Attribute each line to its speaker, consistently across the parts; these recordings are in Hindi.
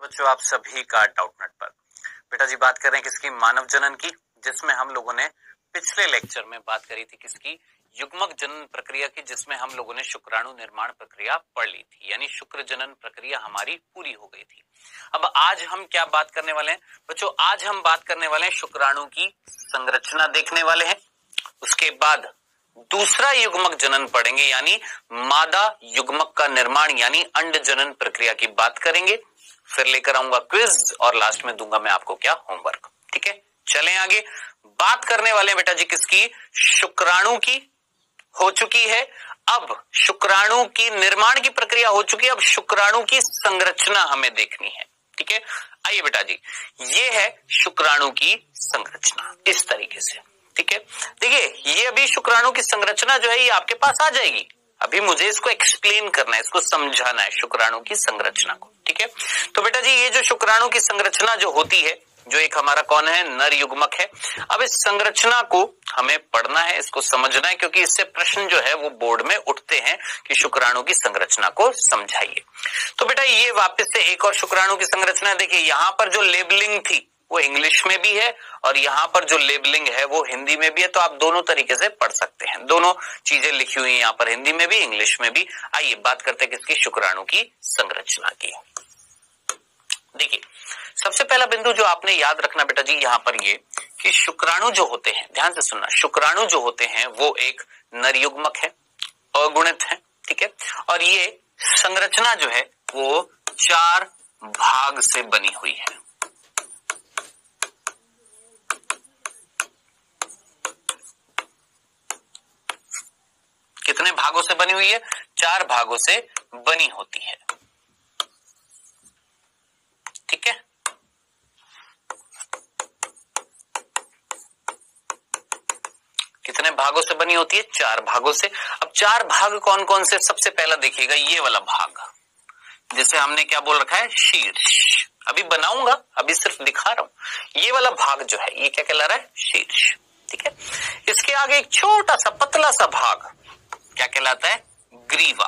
Speaker 1: बच्चों, आप सभी का डाउटनेट पर। बेटा जी बात कर रहे हैं किसकी? मानव जनन की, जिसमें हम लोगों ने पिछले लेक्चर में बात करी थी किसकी? युग्मक जनन प्रक्रिया की, जिसमें हम लोगों ने शुक्राणु निर्माण प्रक्रिया पढ़ ली थी, यानी शुक्र जनन प्रक्रिया हमारी पूरी हो गई थी। अब आज हम क्या बात करने वाले हैं बच्चों? आज हम बात करने वाले हैं शुक्राणु की संरचना देखने वाले हैं। उसके बाद दूसरा युग्मक जनन पढ़ेंगे, यानी मादा युग्मक का निर्माण यानी अंड जनन प्रक्रिया की बात करेंगे। फिर लेकर आऊंगा क्विज और लास्ट में दूंगा मैं आपको क्या? होमवर्क। ठीक है, चलें आगे। बात करने वाले हैं बेटा जी किसकी? शुक्राणु की। हो चुकी है। अब शुक्राणु की निर्माण की प्रक्रिया हो चुकी है, अब शुक्राणु की संरचना हमें देखनी है। ठीक है, आइए बेटा जी, ये है शुक्राणु की संरचना इस तरीके से। ठीक है, देखिए ये अभी शुक्राणु की संरचना जो है ये आपके पास आ जाएगी। अभी मुझे इसको एक्सप्लेन करना है, इसको समझाना है शुक्राणु की संरचना को। ठीक है, तो बेटा जी ये जो शुक्राणु की संरचना जो होती है, जो एक हमारा कौन है? नर युग्मक है। अब इस संरचना को हमें पढ़ना है, इसको समझना है, क्योंकि इससे प्रश्न जो है वो बोर्ड में उठते हैं कि शुक्राणु की संरचना को समझाइए। तो बेटा ये वापस से एक और शुक्राणु की संरचना देखिए, यहां पर जो लेबलिंग थी वो इंग्लिश में भी है और यहां पर जो लेबलिंग है वो हिंदी में भी है, तो आप दोनों तरीके से पढ़ सकते हैं। दोनों चीजें लिखी हुई है यहां पर, हिंदी में भी इंग्लिश में भी। आइए बात करते हैं किसकी? शुक्राणु की संरचना की। देखिए सबसे पहला बिंदु जो आपने याद रखना बेटा जी यहां पर ये कि शुक्राणु जो होते हैं, ध्यान से सुनना, शुक्राणु जो होते हैं वो एक नर युग्मक है, अगुणित है। ठीक है, और ये संरचना जो है वो 4 भाग से बनी हुई है। कितने भागों से बनी हुई है? 4 भागों से बनी होती है। ठीक है, कितने भागों से बनी होती है? 4 भागों से। अब 4 भाग कौन कौन से? सबसे पहला देखिएगा ये वाला भाग, जिसे हमने क्या बोल रखा है? शीर्ष। अभी बनाऊंगा, अभी सिर्फ दिखा रहा हूं। ये वाला भाग जो है ये क्या कहला रहा है? शीर्ष। ठीक है, इसके आगे एक छोटा सा पतला सा भाग क्या कहलाता है? ग्रीवा।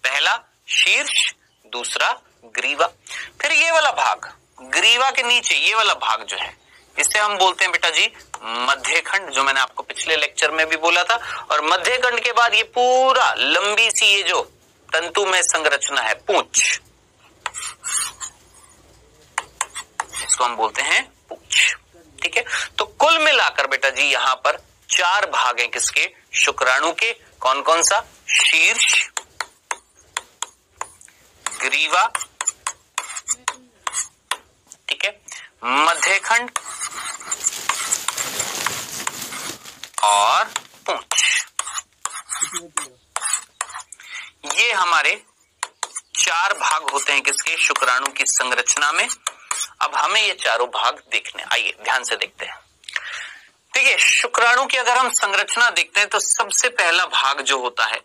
Speaker 1: पहला शीर्ष, दूसरा ग्रीवा। फिर ये वाला भाग, ग्रीवा के नीचे ये वाला भाग जो है इसे हम बोलते हैं बेटा जी मध्यखंड, जो मैंने आपको पिछले लेक्चर में भी बोला था। और मध्यखंड के बाद ये पूरा लंबी सी ये जो तंतुमय संरचना है पूंछ, इसको हम बोलते हैं पूंछ। ठीक है, तो कुल मिलाकर बेटा जी यहां पर 4 भाग हैं किसके? शुक्राणु के। कौन कौन सा? शीर्ष, ग्रीवा, ठीक है, मध्यखंड और पूंछ। ये हमारे 4 भाग होते हैं किसके? शुक्राणु की संरचना में। अब हमें ये चारों भाग देखने, आइए ध्यान से देखते हैं। देखिए शुक्राणु की अगर हम संरचना देखते हैं तो सबसे पहला भाग जो होता है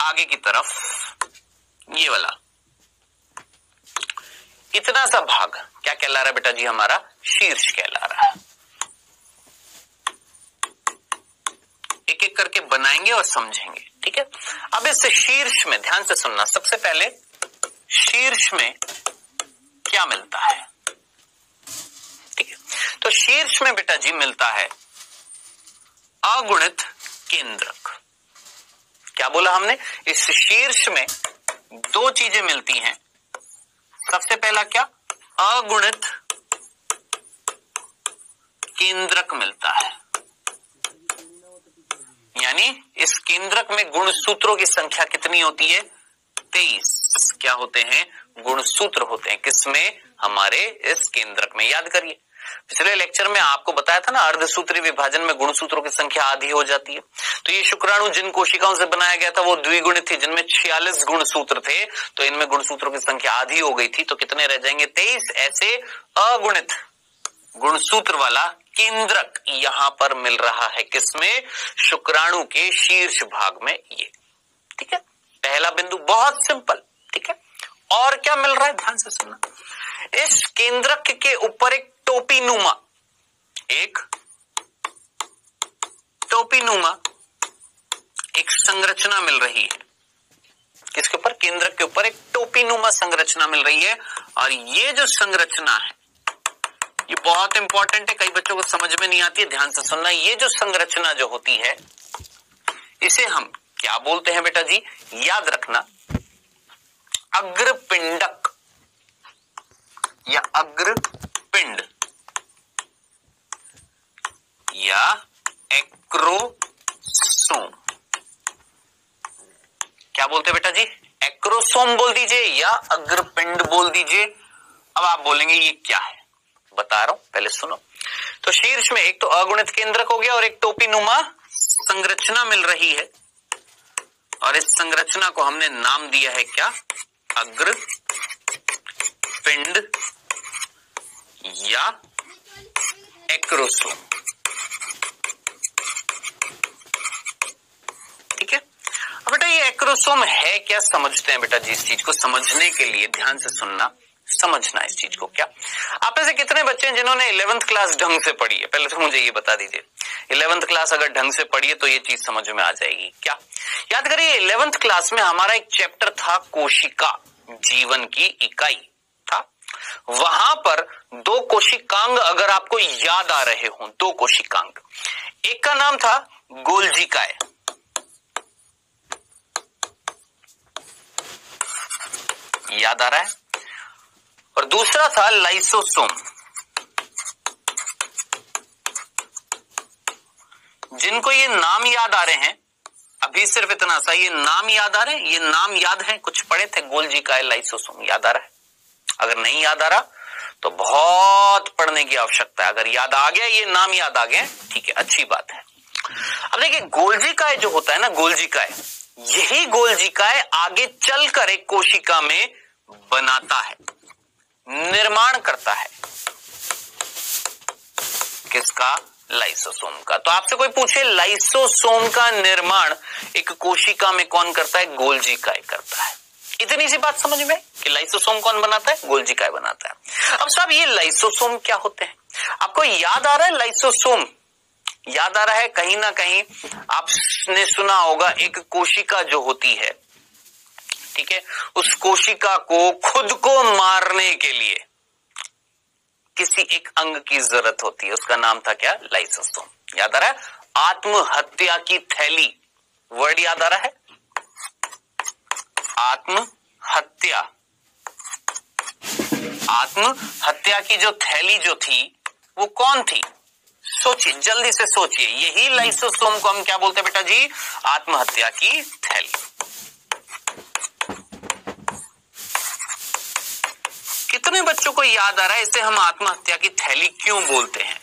Speaker 1: आगे की तरफ, ये वाला इतना सा भाग क्या कहला रहा है बेटा जी? हमारा शीर्ष कहला रहा है। एक एक करके बनाएंगे और समझेंगे। ठीक है, अब इस शीर्ष में ध्यान से सुनना, सबसे पहले शीर्ष में क्या मिलता है? ठीक है, तो शीर्ष में बेटा जी मिलता है अगुणित केंद्रक। क्या बोला हमने? इस शीर्ष में 2 चीजें मिलती हैं। सबसे पहला क्या? अगुणित केंद्रक मिलता है, यानी इस केंद्रक में गुणसूत्रों की संख्या कितनी होती है? 23। क्या होते हैं? गुणसूत्र होते हैं। किसमें? हमारे इस केंद्रक में। याद करिए पिछले लेक्चर में आपको बताया था ना, अर्धसूत्री विभाजन में गुणसूत्रों की संख्या आधी हो जाती है। तो ये शुक्राणु जिन कोशिकाओं से बनाया गया था वो द्विगुणित थी, जिनमें 46 गुणसूत्र थे, तो इनमें गुणसूत्रों की संख्या आधी हो गई थी, तो कितने रह जाएंगे? 23। ऐसे अगुणित गुणसूत्र वाला केंद्रक यहां पर मिल रहा है किसमें? शुक्राणु के शीर्ष भाग में ये। ठीक है, पहला बिंदु बहुत सिंपल। ठीक है, और क्या मिल रहा है? ध्यान से सुनना, इस केंद्रक के ऊपर एक टोपीनुमा, एक टोपीनुमा एक संरचना मिल रही है। किसके ऊपर, केंद्रक के ऊपर एक टोपीनुमा संरचना मिल रही है। और ये जो संरचना है ये बहुत इंपॉर्टेंट है, कई बच्चों को समझ में नहीं आती है, ध्यान से सुनना। ये जो संरचना जो होती है इसे हम क्या बोलते हैं बेटा जी, याद रखना, अग्रपिंडक या अग्रपिंड या एक्रोसोम। क्या बोलते हैं बेटा जी, एक्रोसोम बोल दीजिए या अग्रपिंड बोल दीजिए। अब आप बोलेंगे ये क्या है, बता रहा हूं, पहले सुनो। तो शीर्ष में एक तो अगुणित केंद्रक हो गया और एक टोपीनुमा संरचना मिल रही है, और इस संरचना को हमने नाम दिया है क्या, अग्रपिंड या एक्रोसोम। ठीक है, अब बेटा ये एक्रोसोम है क्या, समझते हैं बेटा जी। इस चीज को समझने के लिए ध्यान से सुनना, समझना इस चीज को। क्या आप में से कितने बच्चे हैं जिन्होंने 11th क्लास ढंग से पढ़ी है, पहले तो मुझे ये बता दीजिए। 11th क्लास अगर ढंग से पढ़ी है तो ये चीज समझ में आ जाएगी। क्या याद करिए, 11th क्लास में हमारा एक चैप्टर था कोशिका, जीवन की इकाई था। वहां पर दो कोशिकांग अगर आपको याद आ रहे हो, दो कोशिकांग, एक का नाम था गोल्जिकाए, याद आ रहा है, और दूसरा था लाइसोसोम। जिनको ये नाम याद आ रहे हैं, अभी सिर्फ इतना सा ये नाम याद आ रहे हैं, ये नाम याद है, कुछ पढ़े थे, गोल्जिकाए, लाइसोसोम, याद आ रहा है। अगर नहीं याद आ रहा तो बहुत पढ़ने की आवश्यकता है। अगर याद आ गया, ये नाम याद आ गए, ठीक है, अच्छी बात है। अब देखिए गोल्जिकाए जो होता है ना, गोल्जिकाए, यही गोल्जिकाए आगे चलकर एक कोशिका में बनाता है, निर्माण करता है, किसका, लाइसोसोम का। तो आपसे कोई पूछे लाइसोसोम का निर्माण एक कोशिका में कौन करता है, गोल्जिकाए करता है। इतनी सी बात समझ में कि लाइसोसोम कौन बनाता है, गोल्जिकाए बनाता है। अब साहब ये लाइसोसोम क्या होते हैं, आपको याद आ रहा है, लाइसोसोम याद आ रहा है, कहीं ना कहीं आपने सुना होगा, एक कोशिका जो होती है, ठीक है, उस कोशिका को खुद को मारने के लिए किसी एक अंग की जरूरत होती है, उसका नाम था क्या, लाइसोसोम। याद आ रहा है, आत्महत्या की थैली, वर्ड याद आ रहा है, आत्महत्या, आत्महत्या की जो थैली जो थी वो कौन थी, सोचिए, जल्दी से सोचिए, यही लाइसोसोम को हम क्या बोलते हैं बेटा जी, आत्महत्या की थैली। कितने बच्चों को याद आ रहा है, इसे हम आत्महत्या की थैली क्यों बोलते हैं,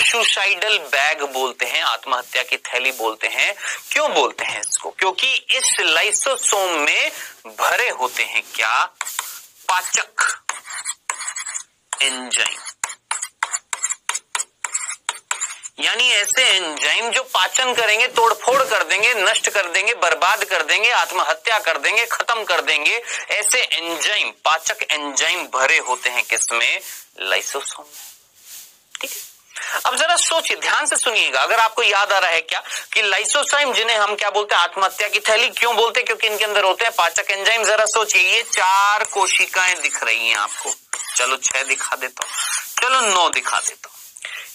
Speaker 1: सुसाइडल बैग बोलते हैं, आत्महत्या की थैली बोलते हैं, क्यों बोलते हैं इसको, क्योंकि इस लाइसोसोम में भरे होते हैं क्या, पाचक एंजाइम, यानी ऐसे एंजाइम जो पाचन करेंगे, तोड़फोड़ कर देंगे, नष्ट कर देंगे, बर्बाद कर देंगे, आत्महत्या कर देंगे, खत्म कर देंगे, ऐसे एंजाइम, पाचक एंजाइम भरे होते हैं किसमें, लाइसोसोम में। ठीक है, अब जरा सोचिए, ध्यान से सुनिएगा, अगर आपको याद आ रहा है क्या कि लाइसोसोम जिन्हें हम क्या बोलते हैं, आत्महत्या की थैली क्यों बोलते हैं, क्योंकि इनके अंदर होते हैं पाचक एंजाइम। जरा सोचिए, ये 4 कोशिकाएं दिख रही हैं आपको, चलो 6 दिखा देता हूं, चलो 9 दिखा देता हूं।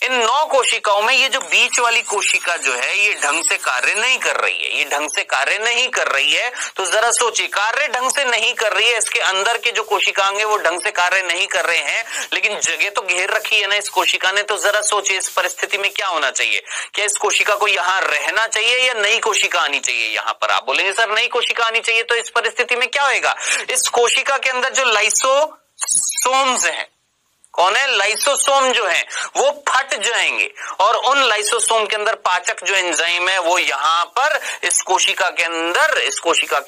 Speaker 1: इन 9 कोशिकाओं में ये जो बीच वाली कोशिका जो है ये ढंग से कार्य नहीं कर रही है, ये ढंग से कार्य नहीं कर रही है। तो जरा सोचिए, कार्य ढंग से नहीं कर रही है, इसके अंदर के जो कोशिकांग है वो ढंग से कार्य नहीं कर रहे हैं, लेकिन जगह तो घेर रखी है ना इस कोशिका ने। तो जरा सोचिए, इस परिस्थिति में क्या होना चाहिए, क्या इस कोशिका को यहाँ रहना चाहिए या नई कोशिका आनी चाहिए यहाँ पर। आप बोलेंगे सर नई कोशिका आनी चाहिए, तो इस परिस्थिति में क्या होगा, इस कोशिका के अंदर जो लाइसोसोम्स हैं, कौन है, लाइसोसोम जो है वो फट जाएंगे, और उन लाइसोसोम के अंदर पाचक जो एंजाइम है वो यहाँ पर इस कोशिका के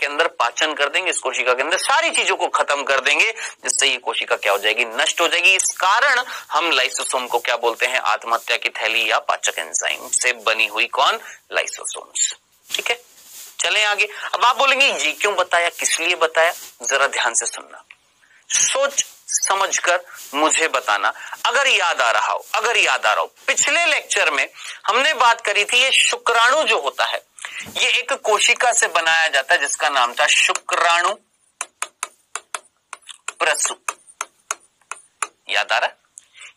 Speaker 1: अंदर पाचन कर देंगे, इस कोशिका के अंदर सारी चीजों को खत्म कर देंगे, जिससे ये कोशिका क्या हो जाएगी, नष्ट हो जाएगी। इस कारण हम लाइसोसोम को क्या बोलते हैं, आत्महत्या की थैली या पाचक एंजाइम से बनी हुई कौन, लाइसोसोम्स। ठीक है, चलें आगे। अब आप बोलेंगे ये क्यों बताया, किस लिए बताया, जरा ध्यान से सुनना, सोच समझकर मुझे बताना। अगर याद आ रहा हो, पिछले लेक्चर में हमने बात करी थी, ये शुक्राणु जो होता है, ये एक कोशिका से बनाया जाता है जिसका नाम था शुक्राणु प्रसु। याद आ रहा है?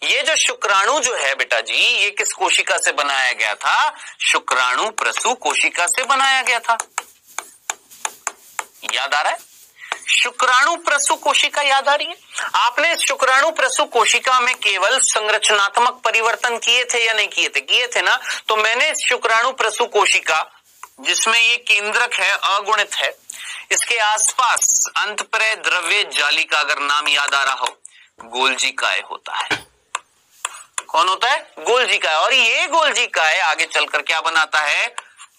Speaker 1: ये जो शुक्राणु जो है बेटा जी, ये किस कोशिका से बनाया गया था? शुक्राणु प्रसु कोशिका से बनाया गया था। याद आ रहा है? शुक्राणु प्रसु कोशिका याद आ रही है? आपने शुक्राणु प्रसु कोशिका में केवल संरचनात्मक परिवर्तन किए थे या नहीं किए थे? किए थे ना। तो मैंने शुक्राणु प्रसु कोशिका, जिसमें ये केंद्रक है, अगुणित है, इसके आसपास अंतःप्राय द्रव्य जाली का अगर नाम याद आ रहा हो, गोल्जी काय होता है। कौन होता है? गोल्जी काय। और ये गोल्जी काय आगे चलकर क्या बनाता है?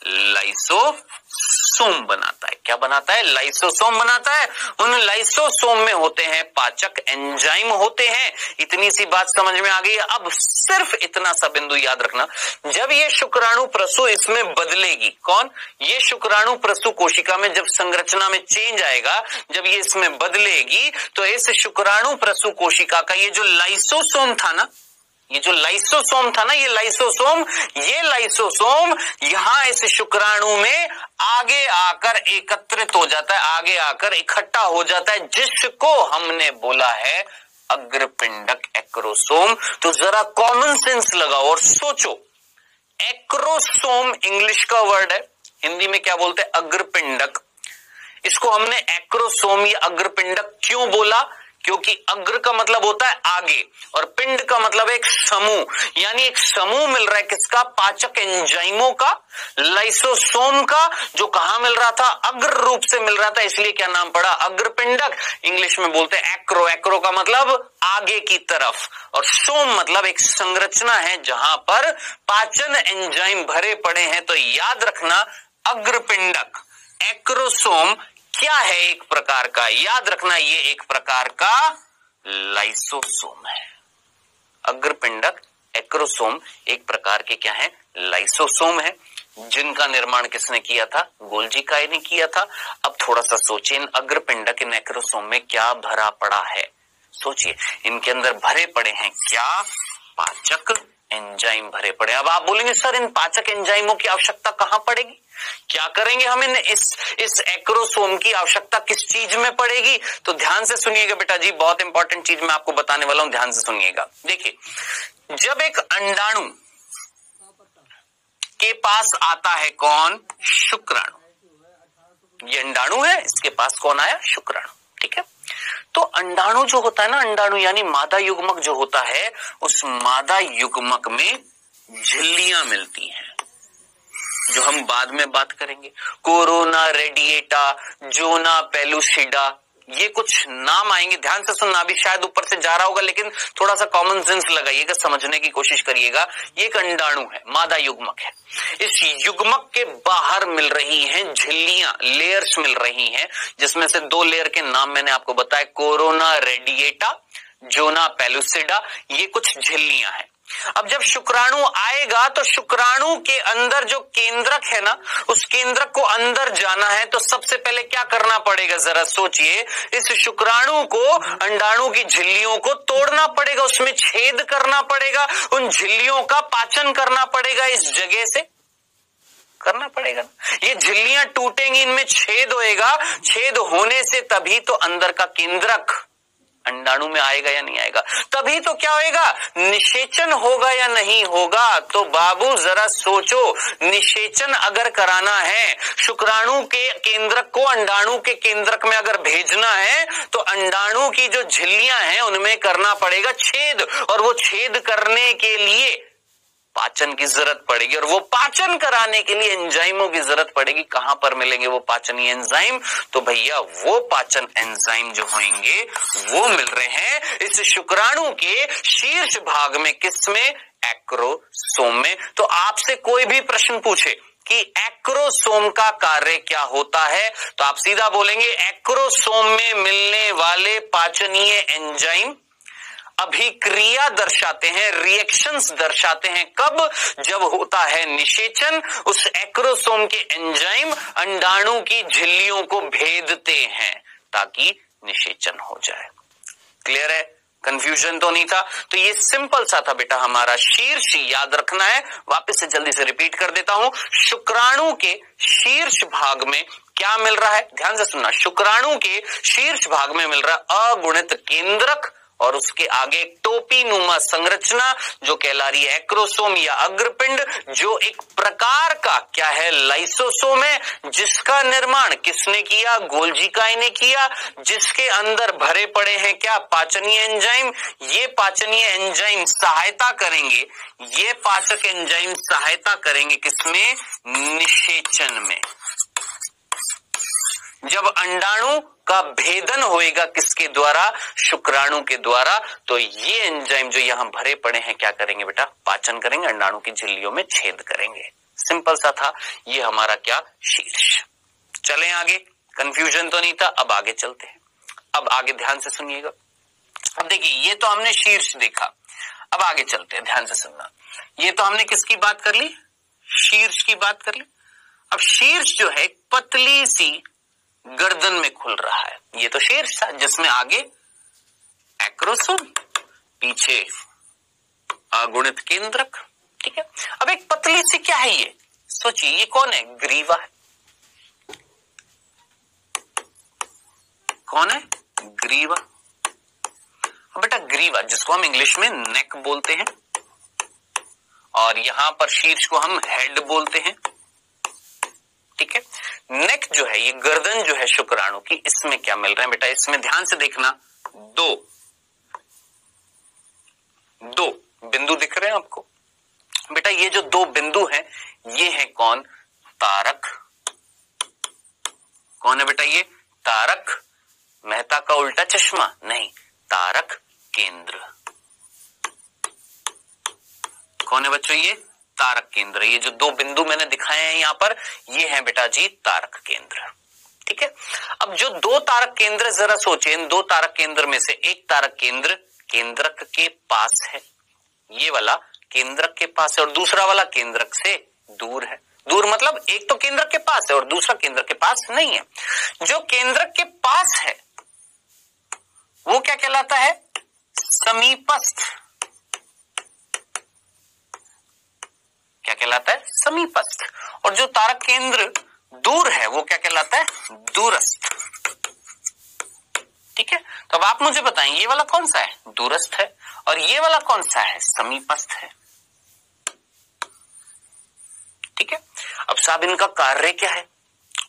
Speaker 1: लाइसोसोम बनाता है। क्या बनाता है? लाइसोसोम बनाता है। उन लाइसोसोम में होते हैं पाचक एंजाइम होते हैं। इतनी सी बात समझ में आ गई। अब सिर्फ इतना सा बिंदु याद रखना, जब ये शुक्राणु प्रसु इसमें बदलेगी, कौन? ये शुक्राणु प्रसु कोशिका में जब संरचना में चेंज आएगा, जब ये इसमें बदलेगी, तो इस शुक्राणु प्रसु कोशिका का ये जो लाइसोसोम था ना, ये लाइसोसोम यहां इस शुक्राणु में आगे आकर एकत्रित हो जाता है, आगे आकर इकट्ठा हो जाता है, जिसको हमने बोला है अग्रपिंडक एक्रोसोम। तो जरा कॉमन सेंस लगाओ और सोचो, एक्रोसोम इंग्लिश का वर्ड है, हिंदी में क्या बोलते हैं? अग्रपिंडक। इसको हमने एक्रोसोम या अग्रपिंडक क्यों बोला? क्योंकि अग्र का मतलब होता है आगे और पिंड का मतलब एक समूह, यानी एक समूह मिल रहा है किसका? पाचक एंजाइमों का, लाइसोसोम का, जो कहां मिल रहा था? अग्र रूप से मिल रहा था, इसलिए क्या नाम पड़ा? अग्रपिंडक। इंग्लिश में बोलते हैं एक्रो। एक्रो का मतलब आगे की तरफ, और सोम मतलब एक संरचना है जहां पर पाचन एंजाइम भरे पड़े हैं। तो याद रखना, अग्रपिंडक एक्रोसोम क्या है? एक प्रकार का, याद रखना, ये एक प्रकार का लाइसोसोम है। अग्रपिंडक एक्रोसोम एक प्रकार के क्या है? लाइसोसोम है, जिनका निर्माण किसने किया था? गोल्जी काय ने किया था। अब थोड़ा सा सोचिए, इन अग्रपिंडक इन एक्रोसोम में क्या भरा पड़ा है? सोचिए, इनके अंदर भरे पड़े हैं क्या? पाचक एंजाइम भरे पड़े। अब आप बोलेंगे सर इन पाचक एंजाइमों की आवश्यकता कहां पड़ेगी? क्या करेंगे हम इस एक्रोसोम की आवश्यकता किस चीज में पड़ेगी? तो ध्यान से सुनिएगा बेटा जी, बहुत इंपॉर्टेंट चीज मैं आपको बताने वाला हूं, ध्यान से सुनिएगा। देखिए, जब एक अंडाणु के पास आता है कौन? शुक्राणु। ये अंडाणु है, इसके पास कौन आया? शुक्राणु। ठीक है। तो अंडाणु जो होता है ना, अंडाणु यानी मादा युग्मक जो होता है, उस मादा युग्मक में झिल्लियां मिलती हैं, जो हम बाद में बात करेंगे। कोरोना रेडिएटा, जोना पेलुसिडा, ये कुछ नाम आएंगे, ध्यान से सुनना। अभी शायद ऊपर से जा रहा होगा, लेकिन थोड़ा सा कॉमन सेंस लगाइएगा, समझने की कोशिश करिएगा। ये एक अंडाणु है, मादा युग्मक है। इस युग्मक के बाहर मिल रही हैं झिल्लियां, लेयर्स मिल रही हैं, जिसमें से 2 लेयर के नाम मैंने आपको बताया, कोरोना रेडिएटा, जोना पेलुसिडा। ये कुछ झिल्लियां हैं। अब जब शुक्राणु आएगा तो शुक्राणु के अंदर जो केंद्रक है ना, उस केंद्रक को अंदर जाना है, तो सबसे पहले क्या करना पड़ेगा? जरा सोचिए, इस शुक्राणु को, अंडाणु की झिल्लियों को तोड़ना पड़ेगा, उसमें छेद करना पड़ेगा, उन झिल्लियों का पाचन करना पड़ेगा, इस जगह से करना पड़ेगा। ये झिल्लियां टूटेंगी, इनमें छेद होएगा, छेद होने से तभी तो अंदर का केंद्रक अंडाणु में आएगा या नहीं आएगा, तभी तो क्या होएगा? निषेचन होगा या नहीं होगा। तो बाबू जरा सोचो, निषेचन अगर कराना है, शुक्राणु के केंद्रक को अंडाणु के केंद्रक में अगर भेजना है, तो अंडाणु की जो झिल्लियां हैं उनमें करना पड़ेगा छेद, और वो छेद करने के लिए पाचन की जरूरत पड़ेगी, और वो पाचन कराने के लिए एंजाइमों की जरूरत पड़ेगी। कहां पर मिलेंगे वो पाचनीय एंजाइम? तो भैया वो पाचन एंजाइम जो होंगे वो मिल रहे हैं इस शुक्राणु के शीर्ष भाग में, किसमें? एक्रोसोम में। तो आपसे कोई भी प्रश्न पूछे कि एक्रोसोम का कार्य क्या होता है, तो आप सीधा बोलेंगे एक्रोसोम में मिलने वाले पाचनीय एंजाइम अभिक्रिया दर्शाते हैं, रिएक्शंस दर्शाते हैं। कब? जब होता है निषेचन, उस एक्रोसोम के एंजाइम अंडाणु की झिल्लियों को भेदते हैं ताकि निषेचन हो जाए। क्लियर है? कंफ्यूजन तो नहीं था। तो ये सिंपल सा था बेटा हमारा शीर्ष, याद रखना है। वापस से जल्दी से रिपीट कर देता हूं, शुक्राणु के शीर्ष भाग में क्या मिल रहा है, ध्यान से सुनना, शुक्राणु के शीर्ष भाग में मिल रहा है अगुणित केंद्रक, और उसके आगे टोपी नुमा संरचना जो कहला रही है एक्रोसोम या अग्रपिंड, जो एक प्रकार का क्या है, लाइसोसोम है, जिसका निर्माण किसने किया, गोल्जीकाई ने किया, जिसके अंदर भरे पड़े हैं क्या, पाचनीय एंजाइम। ये पाचनीय एंजाइम सहायता करेंगे, ये पाचक एंजाइम सहायता करेंगे किसमें, निषेचन में। जब अंडाणु का भेदन होएगा किसके द्वारा, शुक्राणु के द्वारा, तो ये एंजाइम जो यहां भरे पड़े हैं क्या करेंगे बेटा, पाचन करेंगे, अंडाणु की झिल्लियों में छेद करेंगे। सिंपल सा था ये हमारा क्या, शीर्ष। चलें आगे, कंफ्यूजन तो नहीं था। अब आगे चलते हैं, अब आगे ध्यान से सुनिएगा। अब देखिए ये तो हमने शीर्ष देखा, अब आगे चलते हैं, ध्यान से सुनना। ये तो हमने किसकी बात कर ली, शीर्ष की बात कर ली। अब शीर्ष जो है पतली सी गर्दन में खुल रहा है, ये तो शीर्ष था, जिसमें आगे एक्रोसोम, पीछे अगुणित केंद्रक, ठीक है। अब एक पतली सी क्या है ये, सोचिए ये कौन है, ग्रीवा है। कौन है, ग्रीवा। अब बेटा ग्रीवा जिसको हम इंग्लिश में नेक बोलते हैं, और यहां पर शीर्ष को हम हेड बोलते हैं, ठीक है। नेक जो है, ये गर्दन जो है शुक्राणु की, इसमें क्या मिल रहा है बेटा, इसमें ध्यान से देखना, दो बिंदु दिख रहे हैं आपको बेटा। ये जो दो बिंदु हैं ये है कौन, तारक। कौन है बेटा ये, तारक। मेहता का उल्टा चश्मा नहीं, तारक केंद्र। कौन है बच्चों ये, तारक केंद्र। ये जो दो बिंदु मैंने दिखाए हैं यहां पर, ये है बेटा जी तारक केंद्र, ठीक है। अब जो दो तारक केंद्र, जरा सोचिए, इन दो तारक केंद्र में से एक तारक केंद्र केंद्रक के पास है, ये वाला केंद्रक के पास है, और दूसरा वाला केंद्रक से दूर है। दूर मतलब एक तो केंद्रक के पास है और दूसरा केंद्रक के पास नहीं है। जो केंद्रक के पास है वो क्या कहलाता है, समीपस्थ। क्या कहलाता है, समीपस्थ। और जो तारक केंद्र दूर है वो क्या कहलाता है, दूरस्थ, ठीक है। तो अब आप मुझे बताएं ये वाला कौन सा है, दूरस्थ है, और ये वाला कौन सा है, समीपस्थ है, ठीक है। अब साहब इनका कार्य क्या है,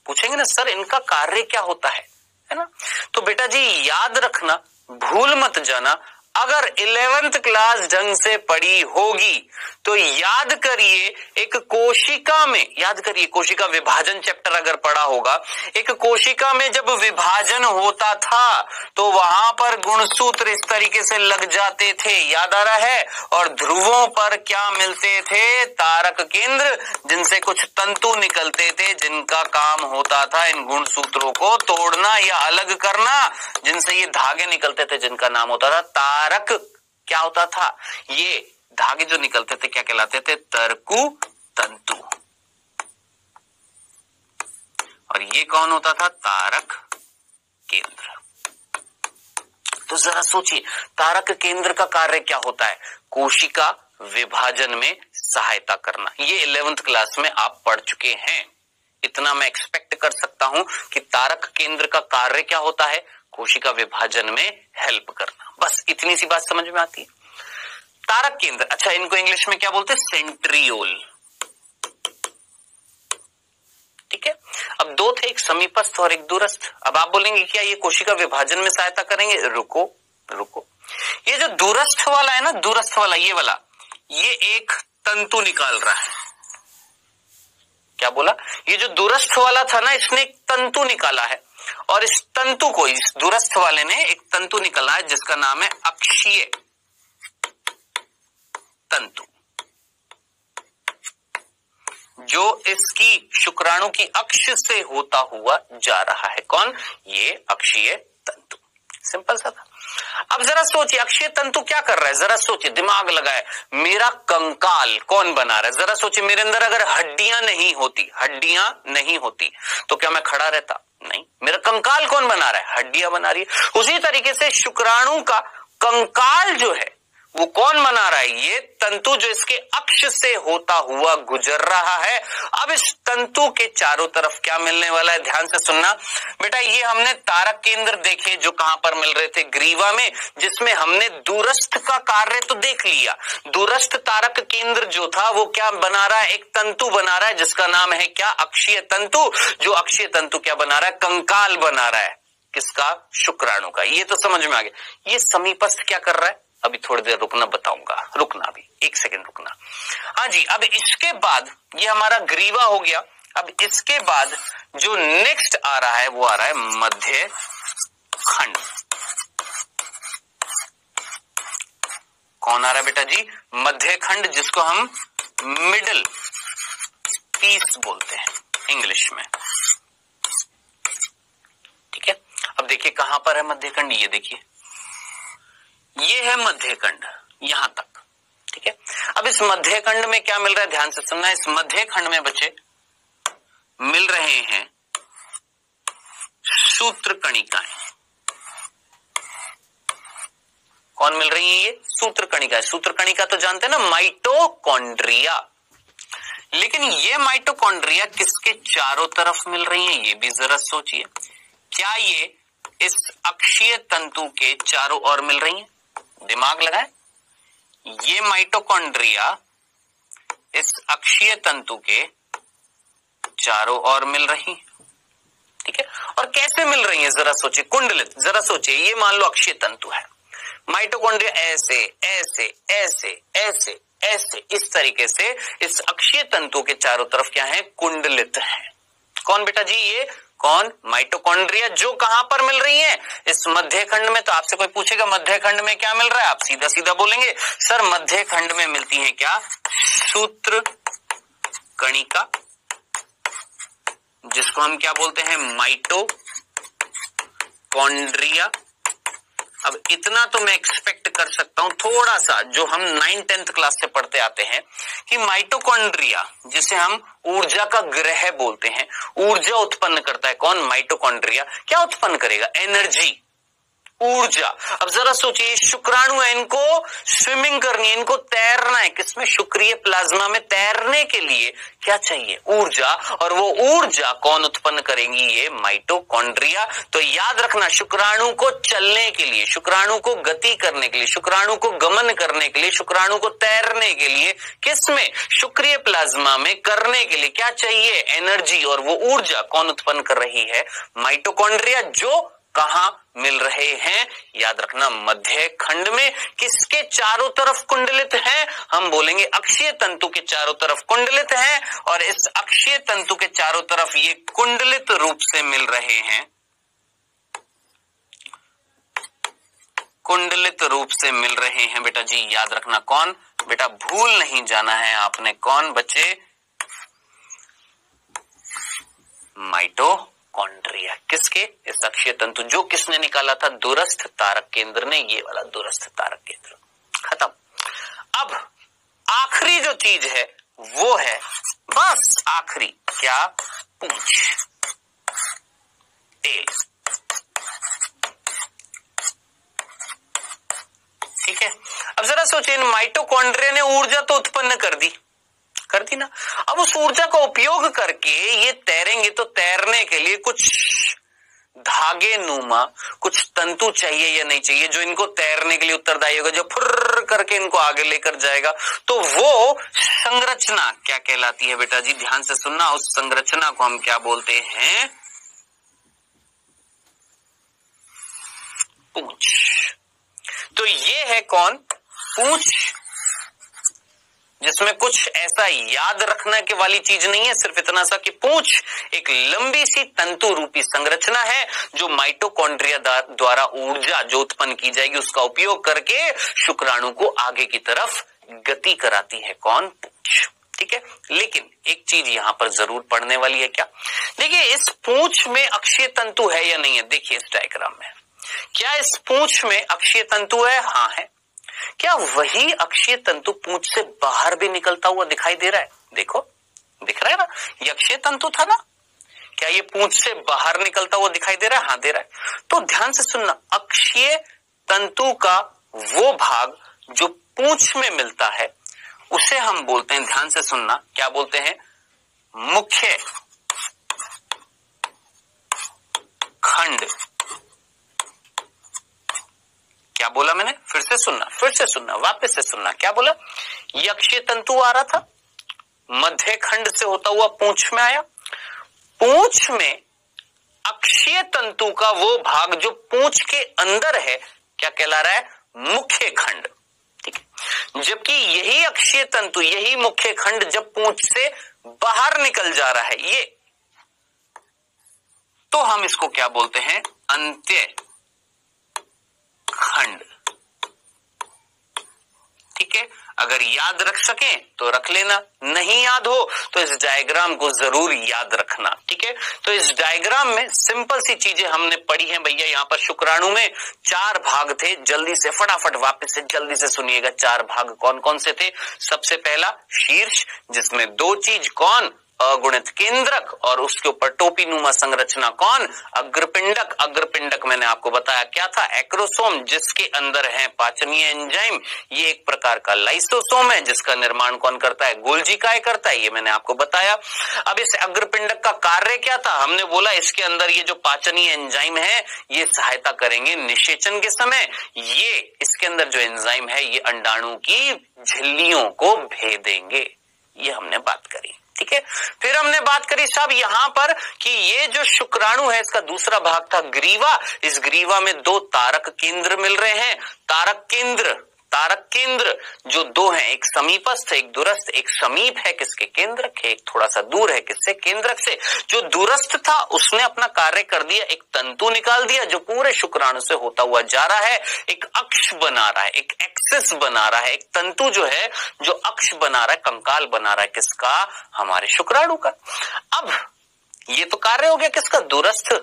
Speaker 1: पूछेंगे ना सर इनका कार्य क्या होता है ना। तो बेटा जी याद रखना, भूल मत जाना, अगर 11th क्लास ढंग से पढ़ी होगी तो याद करिए, एक कोशिका में, याद करिए कोशिका विभाजन चैप्टर अगर पढ़ा होगा, एक कोशिका में जब विभाजन होता था तो वहां पर गुणसूत्र इस तरीके से लग जाते थे, याद आ रहा है। और ध्रुवों पर क्या मिलते थे, तारक केंद्र, जिनसे कुछ तंतु निकलते थे, जिनका काम होता था इन गुणसूत्रों को तोड़ना या अलग करना, जिनसे ये धागे निकलते थे, जिनका नाम होता था तारक। क्या होता था, ये धागे जो निकलते थे क्या कहलाते थे, तरकु तंतु। और ये कौन होता था, तारक केंद्र। तो जरा सोचिए तारक केंद्र का कार्य क्या होता है, कोशिका विभाजन में सहायता करना। ये 11th क्लास में आप पढ़ चुके हैं, इतना मैं एक्सपेक्ट कर सकता हूं कि तारक केंद्र का कार्य क्या होता है, कोशिका विभाजन में हेल्प करना। बस इतनी सी बात समझ में आती है। तारक केंद्र, अच्छा इनको इंग्लिश में क्या बोलते हैं, सेंट्रियोल, ठीक है। अब दो थे, एक समीपस्थ और एक दूरस्थ। अब आप बोलेंगे क्या ये कोशिका विभाजन में सहायता करेंगे, रुको, ये जो दूरस्थ वाला है ना, दूरस्थ वाला ये वाला, ये एक तंतु निकाल रहा है। क्या बोला, ये जो दूरस्थ वाला था ना, इसने एक तंतु निकाला है, और इस तंतु को, इस दूरस्थ वाले ने एक तंतु निकाला है जिसका नाम है अक्षीय तंतु, जो इसकी शुक्राणु की अक्ष से होता हुआ जा रहा है। कौन, ये अक्षीय तंतु। सिंपल सा था। अब जरा सोचिए अक्षीय तंतु क्या कर रहा है, जरा सोचिए, दिमाग लगाए, मेरा कंकाल कौन बना रहा है, जरा सोचिए, मेरे अंदर अगर हड्डियां नहीं होती तो क्या मैं खड़ा रहता, नहीं। मेरा कंकाल कौन बना रहा है, हड्डियां बना रही है। उसी तरीके से शुक्राणु का कंकाल जो है वो कौन बना रहा है? ये तंतु जो इसके अक्ष से होता हुआ गुजर रहा है। अब इस तंतु के चारों तरफ क्या मिलने वाला है? ध्यान से सुनना बेटा, ये हमने तारक केंद्र देखे जो कहां पर मिल रहे थे? ग्रीवा में, जिसमें हमने दूरस्थ का कार्य तो देख लिया। दूरस्थ तारक केंद्र जो था वो क्या बना रहा है? एक तंतु बना रहा है जिसका नाम है क्या? अक्षीय तंतु। जो अक्षीय तंतु क्या बना रहा है? कंकाल बना रहा है। किसका? शुक्राणु का। ये तो समझ में आ गया। ये समीपस्थ क्या कर रहा है? अभी थोड़ी देर रुकना, बताऊंगा। रुकना, अभी 1 सेकंड रुकना। हाँ जी, अब इसके बाद ये हमारा ग्रीवा हो गया। अब इसके बाद जो नेक्स्ट आ रहा है वो आ रहा है मध्य खंड। कौन आ रहा है बेटा जी? मध्य खंड, जिसको हम मिडल पीस बोलते हैं इंग्लिश में। ठीक है, अब देखिए कहां पर है मध्य खंड। ये देखिए, ये है मध्य खंड यहां तक। ठीक है, अब इस मध्य खंड में क्या मिल रहा है? ध्यान से सुनना। इस मध्य खंड में बच्चे मिल रहे हैं सूत्र कणिकाएं। कौन मिल रही है? ये सूत्र कणिका। सूत्र कणिका तो जानते हैं ना, माइटोकॉन्ड्रिया। लेकिन ये माइटोकॉन्ड्रिया किसके चारों तरफ मिल रही है? ये भी जरा सोचिए। क्या ये इस अक्षीय तंतु के चारों ओर मिल रही है? दिमाग लगाए। ये माइटोकॉन्ड्रिया इस अक्षीय तंतु के चारों ओर मिल रही है। ठीक है, और कैसे मिल रही है जरा सोचिए। कुंडलित, जरा सोचिए। ये मान लो अक्षीय तंतु है, माइटोकॉन्ड्रिया ऐसे ऐसे ऐसे ऐसे ऐसे इस तरीके से इस अक्षीय तंतु के चारों तरफ क्या है? कुंडलित है। कौन बेटा जी? ये कौन? माइटोकॉन्ड्रिया। जो कहां पर मिल रही है? इस मध्य खंड में। तो आपसे कोई पूछेगा मध्य खंड में क्या मिल रहा है, आप सीधा सीधा बोलेंगे सर मध्य खंड में मिलती है क्या? सूत्र कणिका, जिसको हम क्या बोलते हैं? माइटोकॉन्ड्रिया। अब इतना तो मैं एक्सपेक्ट कर सकता हूं थोड़ा सा, जो हम 9th-10th क्लास से पढ़ते आते हैं कि माइटोकॉन्ड्रिया, जिसे हम ऊर्जा का ग्रह बोलते हैं, ऊर्जा उत्पन्न करता है। कौन? माइटोकॉन्ड्रिया। क्या उत्पन्न करेगा? एनर्जी, ऊर्जा। अब जरा सोचिए, शुक्राणु है, इनको स्विमिंग करनी है, इनको तैरना है। किसमें? शुक्रीय प्लाज्मा में। तैरने के लिए क्या चाहिए? ऊर्जा। और वो ऊर्जा कौन उत्पन्न करेंगी? ये माइटोकॉन्ड्रिया। तो याद रखना, शुक्राणु को चलने के लिए, शुक्राणु को गति करने के लिए, शुक्राणु को गमन करने के लिए, शुक्राणु को तैरने के लिए किसमें? शुक्रीय प्लाज्मा में करने के लिए क्या चाहिए? एनर्जी। और वो ऊर्जा कौन उत्पन्न कर रही है? माइटोकॉन्ड्रिया। जो कहां मिल रहे हैं? याद रखना, मध्य खंड में। किसके चारों तरफ कुंडलित है? हम बोलेंगे अक्षीय तंतु के चारों तरफ कुंडलित है। और इस अक्षीय तंतु के चारों तरफ ये कुंडलित रूप से मिल रहे हैं, कुंडलित रूप से मिल रहे हैं बेटा जी। याद रखना, कौन? बेटा भूल नहीं जाना है आपने। कौन बच्चे? माइटोकॉन्ड्रिया। किसके? इस अक्षीय तंतु। जो किसने निकाला था? दूरस्थ तारक केंद्र ने। ये वाला दूरस्थ तारक केंद्र। खत्म। अब आखिरी जो चीज है वो है, बस आखिरी क्या? पूंछ, टेल। ठीक है, अब जरा सोचिए, माइटोकॉन्ड्रिया ने ऊर्जा तो उत्पन्न कर दी ना। अब उस ऊर्जा का उपयोग करके ये तैरेंगे, तो तैरने के लिए कुछ धागे नुमा कुछ तंतु चाहिए या नहीं चाहिए, जो इनको तैरने के लिए उत्तरदायी होगा, जो फुर्र करके इनको आगे लेकर जाएगा। तो वो संरचना क्या कहलाती है बेटा जी? ध्यान से सुनना। उस संरचना को हम क्या बोलते हैं? पूंछ। तो ये है कौन? पूंछ, जिसमें कुछ ऐसा याद रखने के वाली चीज नहीं है, सिर्फ इतना सा कि पूंछ एक लंबी सी तंतु रूपी संरचना है, जो माइटोकॉन्ड्रिया द्वारा ऊर्जा जो उत्पन्न की जाएगी उसका उपयोग करके शुक्राणु को आगे की तरफ गति कराती है। कौन? पूंछ। ठीक है, लेकिन एक चीज यहां पर जरूर पढ़ने वाली है। क्या? देखिए, इस पूंछ में अक्षीय तंतु है या नहीं है? देखिए इस डायग्राम में, क्या इस पूंछ में अक्षीय तंतु है? हाँ है। क्या वही अक्षीय तंतु पूंछ से बाहर भी निकलता हुआ दिखाई दे रहा है? देखो, दिख रहा है ना, ये अक्षीय तंतु था ना। क्या ये पूंछ से बाहर निकलता हुआ दिखाई दे रहा है? हाँ, दे रहा है। तो ध्यान से सुनना, अक्षीय तंतु का वो भाग जो पूंछ में मिलता है उसे हम बोलते हैं, ध्यान से सुनना, क्या बोलते हैं? मुख्य खंड। क्या बोला मैंने? फिर से सुनना, वापस से सुनना। क्या बोला? ये अक्षीय तंतु आ रहा था, मध्य खंड से होता हुआ पूंछ में आया। पूंछ में अक्षीय तंतु का वो भाग जो पूंछ के अंदर है क्या कहला रहा है? मुख्य खंड। ठीक है, जबकि यही अक्षीय तंतु, यही मुख्य खंड जब पूंछ से बाहर निकल जा रहा है ये, तो हम इसको क्या बोलते हैं? अंत्य खंड। ठीक है, अगर याद रख सकें तो रख लेना, नहीं याद हो तो इस डायग्राम को जरूर याद रखना। ठीक है, तो इस डायग्राम में सिंपल सी चीजें हमने पढ़ी हैं भैया। यहाँ पर शुक्राणु में 4 भाग थे, जल्दी से फटाफट वापस से जल्दी से सुनिएगा। 4 भाग कौन कौन से थे? सबसे पहला शीर्ष, जिसमें 2 चीज, कौन? अगुणित केंद्रक, और उसके ऊपर टोपी नुमा संरचना, कौन? अग्रपिंडक। अग्रपिंडक मैंने आपको बताया क्या था? एक्रोसोम, जिसके अंदर है पाचनीय एंजाइम। ये एक प्रकार का लाइसोसोम है जिसका निर्माण कौन करता है? गोल्जी काय करता है, ये मैंने आपको बताया। अब इस अग्रपिंडक का कार्य क्या था? हमने बोला इसके अंदर ये जो पाचनीय एंजाइम है ये सहायता करेंगे निषेचन के समय। ये इसके अंदर जो एंजाइम है ये अंडाणु की झिल्लियों को भेदेंगे, ये हमने बात करी। ठीक है, फिर हमने बात करी साहब यहां पर कि ये जो शुक्राणु है इसका दूसरा भाग था ग्रीवा। इस ग्रीवा में 2 तारक केंद्र मिल रहे हैं। तारक केंद्र जो 2 हैं, एक समीपस्थ एक दूरस्थ। एक समीप है किसके? केंद्रक है। एक थोड़ा सा दूर है किससे? केंद्रक से। जो दूरस्थ था उसने अपना कार्य कर दिया, एक तंतु निकाल दिया जो पूरे शुक्राणु से होता हुआ जा रहा है, एक अक्ष बना रहा है, एक एक्सिस बना रहा है। एक तंतु जो है जो अक्ष बना रहा है, कंकाल बना रहा है, किसका? हमारे शुक्राणु का। अब ये तो कार्य हो गया किसका? दूरस्थ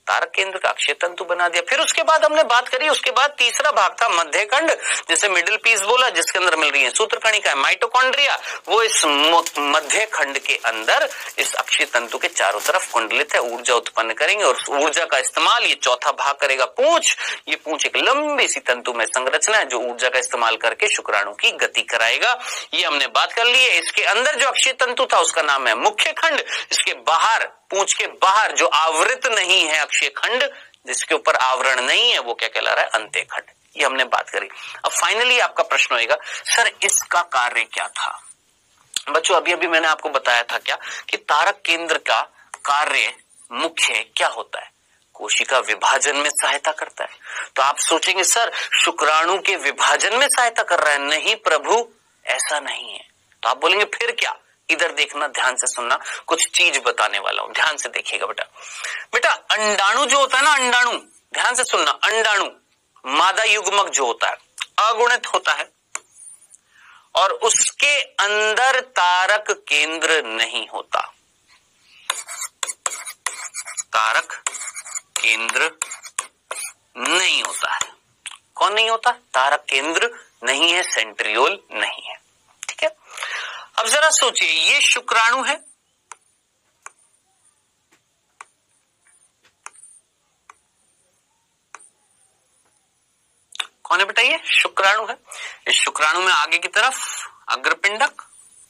Speaker 1: तारक केंद्र का, अक्षीय तंतु बना दिया। फिर उसके बाद हमने बात करी, उसके बाद तीसरा भाग था मध्य खंड, जिसे मिडिल पीस बोला, जिसके अंदर मिल रही है सूत्रकणिका, माइटोकॉन्ड्रिया। वो इस मध्य खंड के अंदर इस अक्षीय तंतु के चारों तरफ कुंडलित है, ऊर्जा उत्पन्न करेंगे और उस ऊर्जा का इस्तेमाल ये चौथा भाग करेगा पूंछ। ये पूंछ एक लंबी सी तंतुमय संरचना है जो ऊर्जा का इस्तेमाल करके शुक्राणु की गति कराएगा। ये हमने बात कर ली है। इसके अंदर जो अक्षीय तंतु था उसका नाम है मुख्य खंड। इसके बाहर, पूंछ के बाहर जो आवृत नहीं है अक्षीय खंड, जिसके ऊपर आवरण नहीं है, वो क्या कहला रहा है? अंत्य खंड। ये हमने बात करी। अब फाइनली आपका प्रश्न होगा, सर इसका कार्य क्या था? बच्चों अभी अभी मैंने आपको बताया था क्या कि तारक केंद्र का कार्य मुख्य क्या होता है? कोशिका विभाजन में सहायता करता है। तो आप सोचेंगे सर शुक्राणु के विभाजन में सहायता कर रहा है। नहीं प्रभु, ऐसा नहीं है। तो आप बोलेंगे फिर क्या? इधर देखना, ध्यान से सुनना, कुछ चीज बताने वाला हूं, ध्यान से देखिएगा बेटा। अंडाणु जो होता है ना, अंडाणु, ध्यान से सुनना, अंडाणु मादा युग्मक जो होता है अगुणित होता है और उसके अंदर तारक केंद्र नहीं होता। तारक केंद्र नहीं होता है। कौन नहीं होता? तारक केंद्र नहीं है, सेंट्रियोल नहीं है। ठीक है, अब जरा सोचिए, ये शुक्राणु है, कौन है बेटा? ये शुक्राणु है। इस शुक्राणु में आगे की तरफ अग्रपिंडक,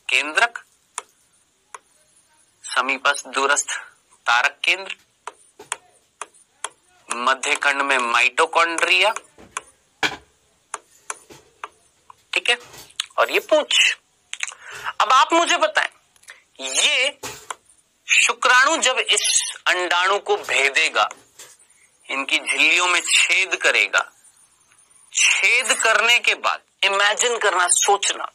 Speaker 1: केंद्रक, समीपस्थ दूरस्थ तारक केंद्र, मध्य खंड में माइटोकॉन्ड्रिया, ठीक है, और ये पूंछ। अब आप मुझे बताएं, ये शुक्राणु जब इस अंडाणु को भेदेगा, इनकी झिल्लियों में छेद करेगा, छेद करने के बाद इमेजिन करना, सोचना,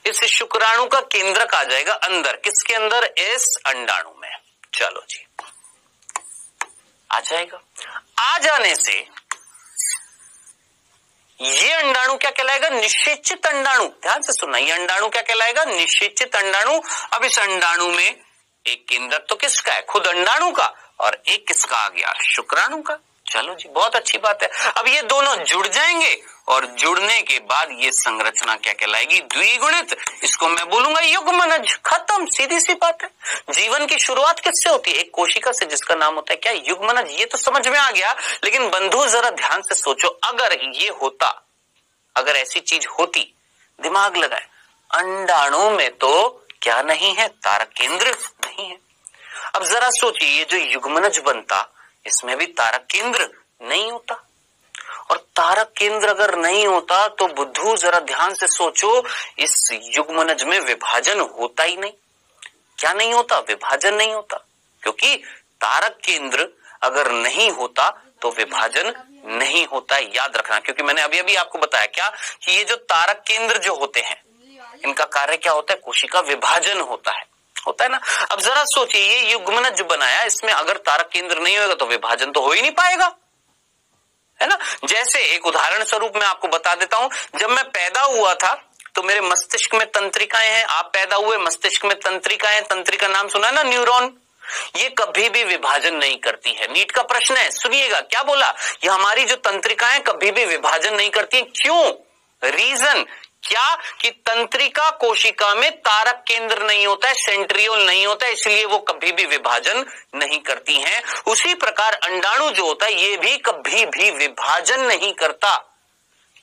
Speaker 1: इस शुक्राणु का केंद्रक आ जाएगा अंदर। किसके अंदर? इस अंडाणु में। चलो जी, आ जाएगा। आ जाने से ये अंडाणु क्या कहलाएगा? निषेचित अंडाणु। ध्यान से सुनना, ये अंडाणु क्या कहलाएगा? निषेचित अंडाणु। अब इस अंडाणु में एक केंद्रक तो किसका है? खुद अंडाणु का, और एक किसका आ गया? शुक्राणु का। चलो जी, बहुत अच्छी बात है। अब ये दोनों जुड़ जाएंगे और जुड़ने के बाद ये संरचना क्या कहलाएगी? द्विगुणित। इसको मैं बोलूंगा युग्मनज। खत्म, सीधी सी बात है। जीवन की शुरुआत किससे होती है? एक कोशिका से, जिसका नाम होता है क्या? युग्मनज। ये तो समझ में आ गया, लेकिन बंधु जरा ध्यान से सोचो, अगर ये होता अगर ऐसी चीज होती, दिमाग लगाए, अंडाणु में तो क्या नहीं है, तारक केंद्र नहीं है। अब जरा सोचिए, ये जो युग्मनज बनता, इसमें भी तारक केंद्र नहीं होता, और तारक केंद्र अगर नहीं होता तो बुद्धू जरा ध्यान से सोचो, इस युग्मनज में विभाजन होता ही नहीं। क्या नहीं होता? विभाजन नहीं होता, क्योंकि तारक केंद्र अगर नहीं होता तो विभाजन नहीं होता, याद रखना। क्योंकि मैंने अभी अभी आपको बताया क्या, कि ये जो तारक केंद्र जो होते हैं, इनका कार्य क्या होता है, कोशिका विभाजन होता है ना। अब जरा सोचिए, ये युग्मनज जो बनाया, इसमें अगर तारक केंद्र नहीं होगा तो विभाजन तो हो ही नहीं पाएगा, है ना। जैसे एक उदाहरण स्वरूप मैं आपको बता देता हूं, जब मैं पैदा हुआ था तो मेरे मस्तिष्क में तंत्रिकाएं हैं, आप पैदा हुए, मस्तिष्क में तंत्रिकाएं, तंत्रिका नाम सुना है ना, न्यूरॉन, ये कभी भी विभाजन नहीं करती है। नीट का प्रश्न है, सुनिएगा क्या बोला, ये हमारी जो तंत्रिकाएं कभी भी विभाजन नहीं करती। क्यों? रीजन क्या, कि तंत्रिका कोशिका में तारक केंद्र नहीं होता है, सेंट्रियोल नहीं होता है, इसलिए वो कभी भी विभाजन नहीं करती हैं। उसी प्रकार अंडाणु जो होता है, ये भी कभी भी विभाजन नहीं करता,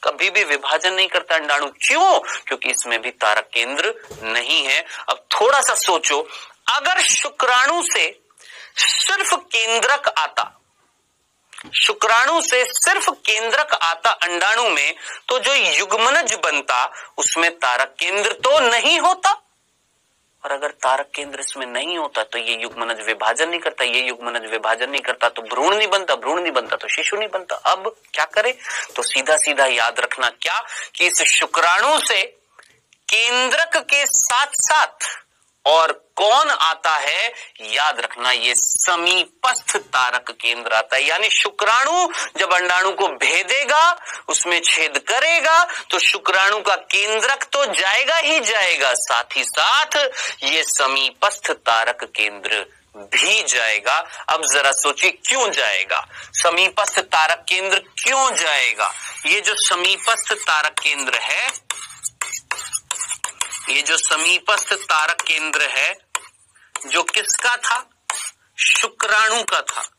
Speaker 1: कभी भी विभाजन नहीं करता अंडाणु। क्यों? क्योंकि इसमें भी तारक केंद्र नहीं है। अब थोड़ा सा सोचो, अगर शुक्राणु से सिर्फ केंद्रक आता, शुक्राणु से सिर्फ केंद्रक आता अंडाणु में, तो जो युग्मनज बनता उसमें तारक केंद्र तो नहीं होता, और अगर तारक केंद्र इसमें नहीं होता तो ये युग्मनज विभाजन नहीं करता, ये युग्मनज विभाजन नहीं करता तो भ्रूण नहीं बनता, भ्रूण नहीं बनता तो शिशु नहीं बनता। अब क्या करें? तो सीधा सीधा याद रखना क्या, कि इस शुक्राणु से केंद्रक के साथ साथ और कौन आता है, याद रखना, ये समीपस्थ तारक केंद्र आता है। यानी शुक्राणु जब अंडाणु को भेदेगा, उसमें छेद करेगा, तो शुक्राणु का केंद्रक तो जाएगा ही जाएगा, साथ ही साथ ये समीपस्थ तारक केंद्र भी जाएगा। अब जरा सोचिए, क्यों जाएगा समीपस्थ तारक केंद्र, क्यों जाएगा? ये जो समीपस्थ तारक केंद्र है, ये जो समीपस्थ तारक केंद्र है, जो किसका था? शुक्राणु का था।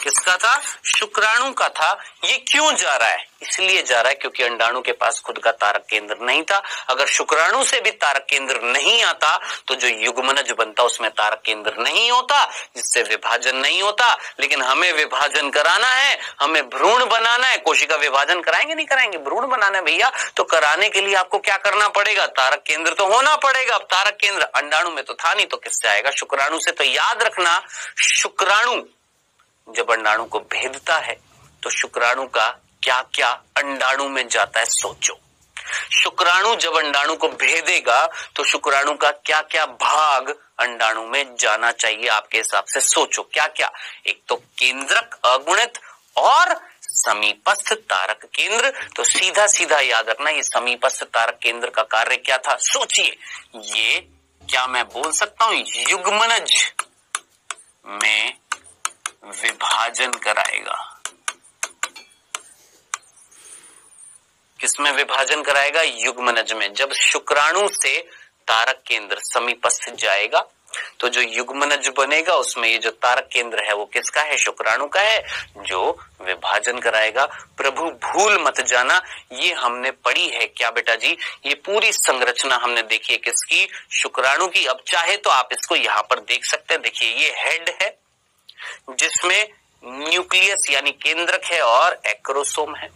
Speaker 1: किसका था? शुक्राणु का था। ये क्यों जा रहा है? इसलिए जा रहा है क्योंकि अंडाणु के पास खुद का तारक केंद्र नहीं था। अगर शुक्राणु से भी तारक केंद्र नहीं आता तो जो युग्मनज बनता उसमें तारक केंद्र नहीं होता, जिससे विभाजन नहीं होता। लेकिन हमें विभाजन कराना है, हमें भ्रूण बनाना है। कोशिका विभाजन कराएंगे नहीं कराएंगे, भ्रूण बनाना है भैया। तो कराने के लिए आपको क्या करना पड़ेगा? तारक केंद्र तो होना पड़ेगा। अब तारक केंद्र अंडाणु में तो था नहीं, तो किससे आएगा? शुक्राणु से। तो याद रखना, शुक्राणु जब अंडाणु को भेदता है तो शुक्राणु का क्या क्या अंडाणु में जाता है, सोचो। शुक्राणु जब अंडाणु को भेदेगा तो शुक्राणु का क्या क्या भाग अंडाणु में जाना चाहिए आपके हिसाब से, सोचो क्या क्या। एक तो केंद्रक, अगुणित और समीपस्थ तारक केंद्र। तो सीधा सीधा याद रखना, ये समीपस्थ तारक केंद्र का कार्य क्या था, सोचिए। ये क्या मैं बोल सकता हूं, युग्मनज में विभाजन कराएगा। किसमें विभाजन कराएगा? युग्मनज में। जब शुक्राणु से तारक केंद्र समीपस्थ जाएगा तो जो युग्मनज बनेगा उसमें ये जो तारक केंद्र है वो किसका है? शुक्राणु का है, जो विभाजन कराएगा। प्रभु भूल मत जाना, ये हमने पढ़ी है क्या बेटा जी? ये पूरी संरचना हमने देखी है किसकी? शुक्राणु की। अब चाहे तो आप इसको यहाँ पर देख सकते हैं। देखिए, ये हेड है जिसमें न्यूक्लियस यानी केंद्रक है और एक्रोसोम है।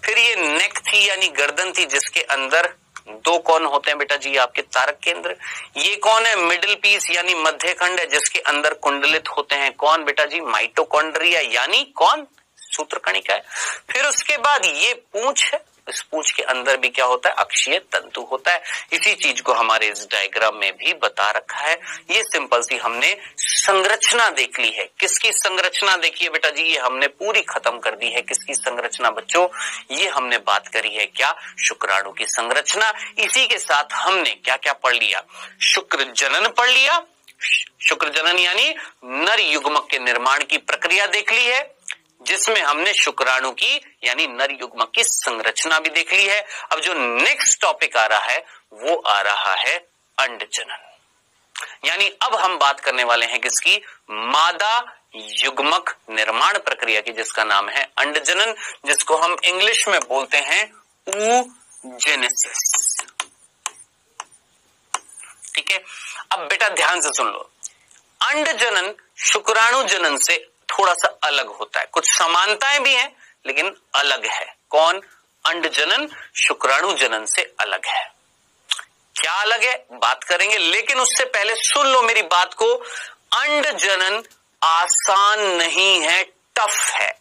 Speaker 1: फिर ये नेक थी यानी गर्दन थी, जिसके अंदर दो कौन होते हैं बेटा जी? आपके तारक केंद्र। ये कौन है? मिडिल पीस यानी मध्य खंड है, जिसके अंदर कुंडलित होते हैं कौन बेटा जी? माइटोकॉन्ड्रिया यानी कौन? सूत्रकणिका है। फिर उसके बाद ये पूंछ है, इस पूंछ के अंदर भी क्या होता है? अक्षीय तंतु होता है। इसी चीज को हमारे इस डायग्राम में भी बता रखा है। ये सिंपल सी हमने संरचना देख ली है। किसकी संरचना देखी है बेटा जी? ये हमने पूरी खत्म कर दी है। किसकी संरचना बच्चों? ये हमने बात करी है क्या? शुक्राणु की संरचना। इसी के साथ हमने क्या क्या पढ़ लिया? शुक्र जनन पढ़ लिया। शुक्र जनन यानी नर युग्मक के निर्माण की प्रक्रिया देख ली है, जिसमें हमने शुक्राणु की यानी नर युग्मक की संरचना भी देख ली है। अब जो नेक्स्ट टॉपिक आ रहा है वो आ रहा है अंड जनन। यानी अब हम बात करने वाले हैं किसकी? मादा युग्मक निर्माण प्रक्रिया की, जिसका नाम है अंडजनन, जिसको हम इंग्लिश में बोलते हैं oogenesis। ठीक है, अब बेटा ध्यान से सुन लो, अंडजनन शुक्राणु जनन से थोड़ा सा अलग होता है, कुछ समानताएं भी हैं लेकिन अलग है। कौन? अंडजनन शुक्राणु जनन से अलग है। क्या अलग है बात करेंगे, लेकिन उससे पहले सुन लो मेरी बात को। अंडजनन आसान नहीं है, टफ है।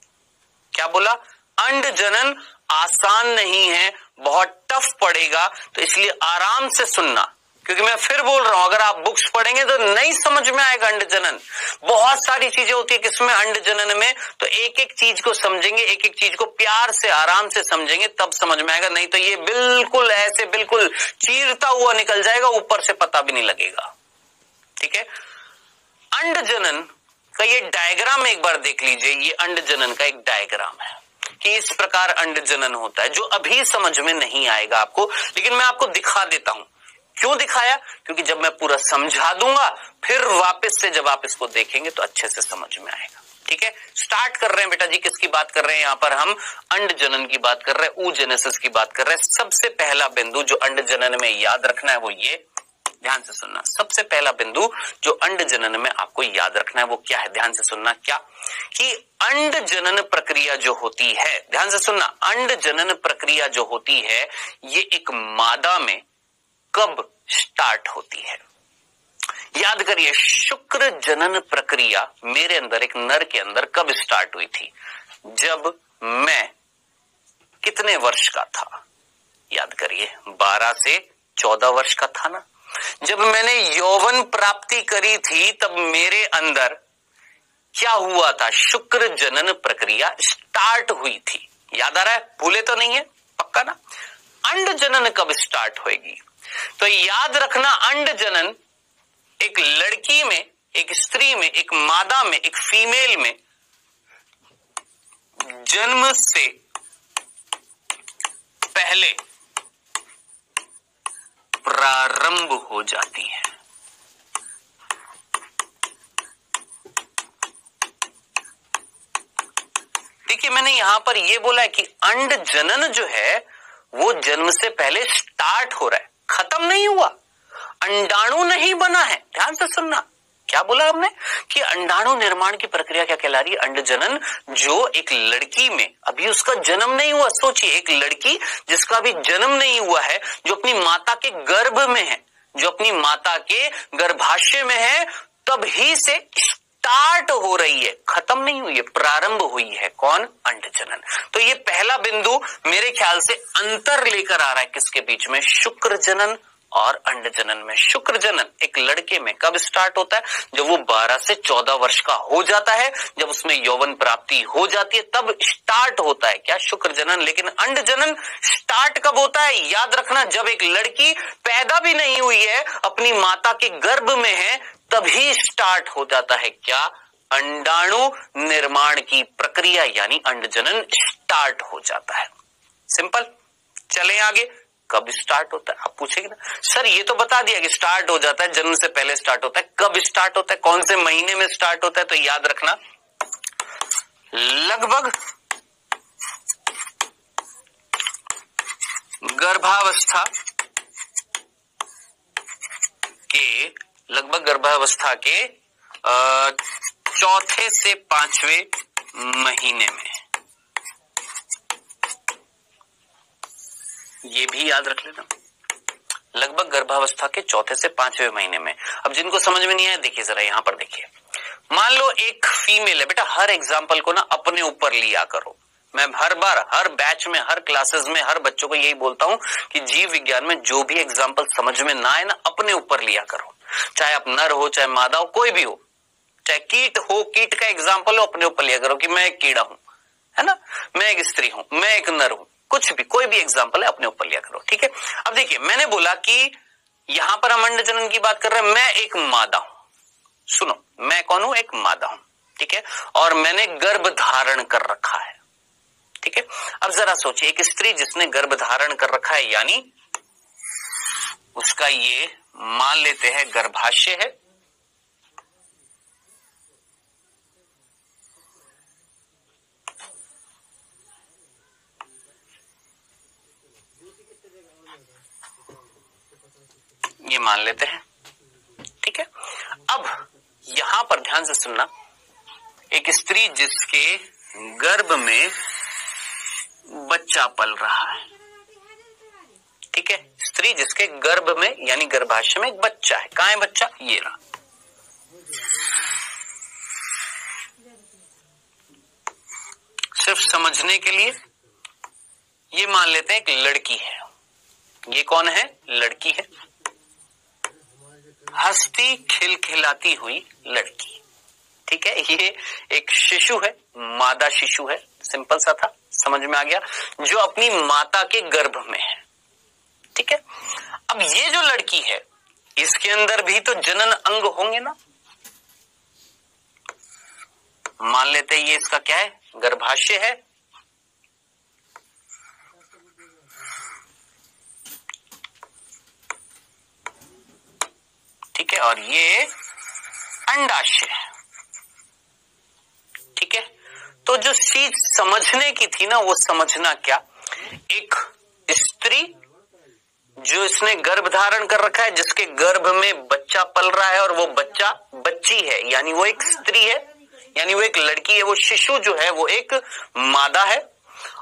Speaker 1: क्या बोला? अंडजनन आसान नहीं है, बहुत टफ पड़ेगा, तो इसलिए आराम से सुनना, क्योंकि मैं फिर बोल रहा हूं अगर आप बुक्स पढ़ेंगे तो नहीं समझ में आएगा अंडजनन। बहुत सारी चीजें होती है किसमें? अंडजनन में। तो एक एक चीज को समझेंगे, एक एक चीज को प्यार से आराम से समझेंगे, तब समझ में आएगा, नहीं तो ये बिल्कुल ऐसे बिल्कुल चीरता हुआ निकल जाएगा, ऊपर से पता भी नहीं लगेगा। ठीक है, अंडजनन का ये डायग्राम एक बार देख लीजिए। ये अंडजनन का एक डायग्राम है कि इस प्रकार अंडजनन होता है, जो अभी समझ में नहीं आएगा आपको, लेकिन मैं आपको दिखा देता हूं। क्यों दिखाया? क्योंकि जब मैं पूरा समझा दूंगा फिर वापस से जब आप इसको देखेंगे तो अच्छे से समझ में आएगा। ठीक है, स्टार्ट कर रहे हैं बेटा जी। किसकी बात कर रहे हैं? यहां पर हम अंडजनन की बात कर रहे हैं, oogenesis की बात कर रहे हैं। सबसे पहला बिंदु जो अंडजनन में याद रखना है वो ये, ध्यान से सुनना। सबसे पहला बिंदु जो अंडजनन में आपको याद रखना है वो क्या है? ध्यान से सुनना। क्या? कि अंडजनन प्रक्रिया जो होती है, ध्यान से सुनना, अंडजनन प्रक्रिया जो होती है ये एक मादा में कब स्टार्ट होती है? याद करिए, शुक्र जनन प्रक्रिया मेरे अंदर, एक नर के अंदर कब स्टार्ट हुई थी? जब मैं कितने वर्ष का था? याद करिए, 12 से 14 वर्ष का था ना। जब मैंने यौवन प्राप्ति करी थी तब मेरे अंदर क्या हुआ था? शुक्र जनन प्रक्रिया स्टार्ट हुई थी। याद आ रहा है? भूले तो नहीं है? पक्का ना? अंड जनन कब स्टार्ट होगी? तो याद रखना, अंड जनन एक लड़की में, एक स्त्री में, एक मादा में, एक फीमेल में जन्म से पहले प्रारंभ हो जाती है। देखिए, मैंने यहां पर यह बोला है कि अंड जनन जो है वो जन्म से पहले स्टार्ट हो रहा है, खत्म नहीं हुआ, अंडाणु नहीं बना है। ध्यान से सुनना, क्या बोला हमने? कि अंडाणु निर्माण की प्रक्रिया क्या कहला रही है? अंडजनन, जो एक लड़की में अभी उसका जन्म नहीं हुआ। सोचिए, एक लड़की जिसका अभी जन्म नहीं हुआ है, जो अपनी माता के गर्भ में है, जो अपनी माता के गर्भाशय में है, तभी से स्टार्ट हो रही है, खत्म नहीं हुई है, प्रारंभ हुई है। कौन? अंडजनन। तो ये पहला बिंदु मेरे ख्याल से अंतर लेकर आ रहा है किसके बीच में? शुक्र जनन और अंडजनन में। शुक्र जनन एक लड़के में कब स्टार्ट होता है? जब वो 12 से 14 वर्ष का हो जाता है, जब उसमें यौवन प्राप्ति हो जाती है, तब स्टार्ट होता है क्या? शुक्र जनन। लेकिन अंडजनन स्टार्ट कब होता है? याद रखना, जब एक लड़की पैदा भी नहीं हुई है, अपनी माता के गर्भ में है, तभी स्टार्ट हो जाता है क्या? अंडाणु निर्माण की प्रक्रिया, यानी अंडजनन स्टार्ट हो जाता है। सिंपल। चले आगे, कब स्टार्ट होता है? आप पूछेंगे ना, सर ये तो बता दिया कि स्टार्ट हो जाता है, जन्म से पहले स्टार्ट होता है, कब स्टार्ट होता है, कौन से महीने में स्टार्ट होता है? तो याद रखना, लगभग गर्भावस्था के चौथे से 5वें महीने में। ये भी याद रख लेना, लगभग गर्भावस्था के चौथे से 5वें महीने में। अब जिनको समझ में नहीं आया, देखिए जरा यहां पर देखिए। मान लो एक फीमेल है, बेटा हर एग्जाम्पल को ना अपने ऊपर लिया करो। मैं हर बार, हर बैच में, हर क्लासेस में हर बच्चों को यही बोलता हूं कि जीव विज्ञान में जो भी एग्जाम्पल समझ में ना आए ना, अपने ऊपर लिया करो। चाहे आप नर हो, चाहे मादा हो, कोई भी हो, चाहे कीट हो, कीट का एग्जाम्पल हो, अपने ऊपर लिया करो कि मैं एक कीड़ा हूं, है ना, मैं एक स्त्री हूं, मैं एक नर हूं, कुछ भी, कोई भी एग्जाम्पल है अपने ऊपर लिया करो। ठीक है, अब देखिए, मैंने बोला कि यहां पर हम अंडजनन की बात कर रहे हैं, मैं एक मादा हूं। सुनो, मैं कौन हूं? एक मादा हूं। ठीक है, और मैंने गर्भ धारण कर रखा है। ठीक है, अब जरा सोचिए, एक स्त्री जिसने गर्भ धारण कर रखा है, यानी उसका ये मान लेते हैं गर्भाशय है, ये मान लेते हैं, ठीक है। अब यहां पर ध्यान से सुनना, एक स्त्री जिसके गर्भ में बच्चा पल रहा है, ठीक है, स्त्री जिसके गर्भ में यानी गर्भाशय में एक बच्चा है। कहां है बच्चा? ये रहा। सिर्फ समझने के लिए ये मान लेते हैं एक लड़की है। ये कौन है? लड़की है, हंसती खिलखिलाती हुई लड़की, ठीक है। ये एक शिशु है, मादा शिशु है, सिंपल सा था, समझ में आ गया, जो अपनी माता के गर्भ में है, ठीक है। अब ये जो लड़की है इसके अंदर भी तो जनन अंग होंगे ना, मान लेते हैं ये इसका क्या है? गर्भाशय है, ठीक है, और ये अंडाशय है, ठीक है। तो जो चीज समझने की थी ना, वो समझना क्या, एक स्त्री जो इसने गर्भ धारण कर रखा है, जिसके गर्भ में बच्चा पल रहा है, और वो बच्चा बच्ची है, यानी वो एक स्त्री है, यानी वो एक लड़की है, वो शिशु जो है वो एक मादा है,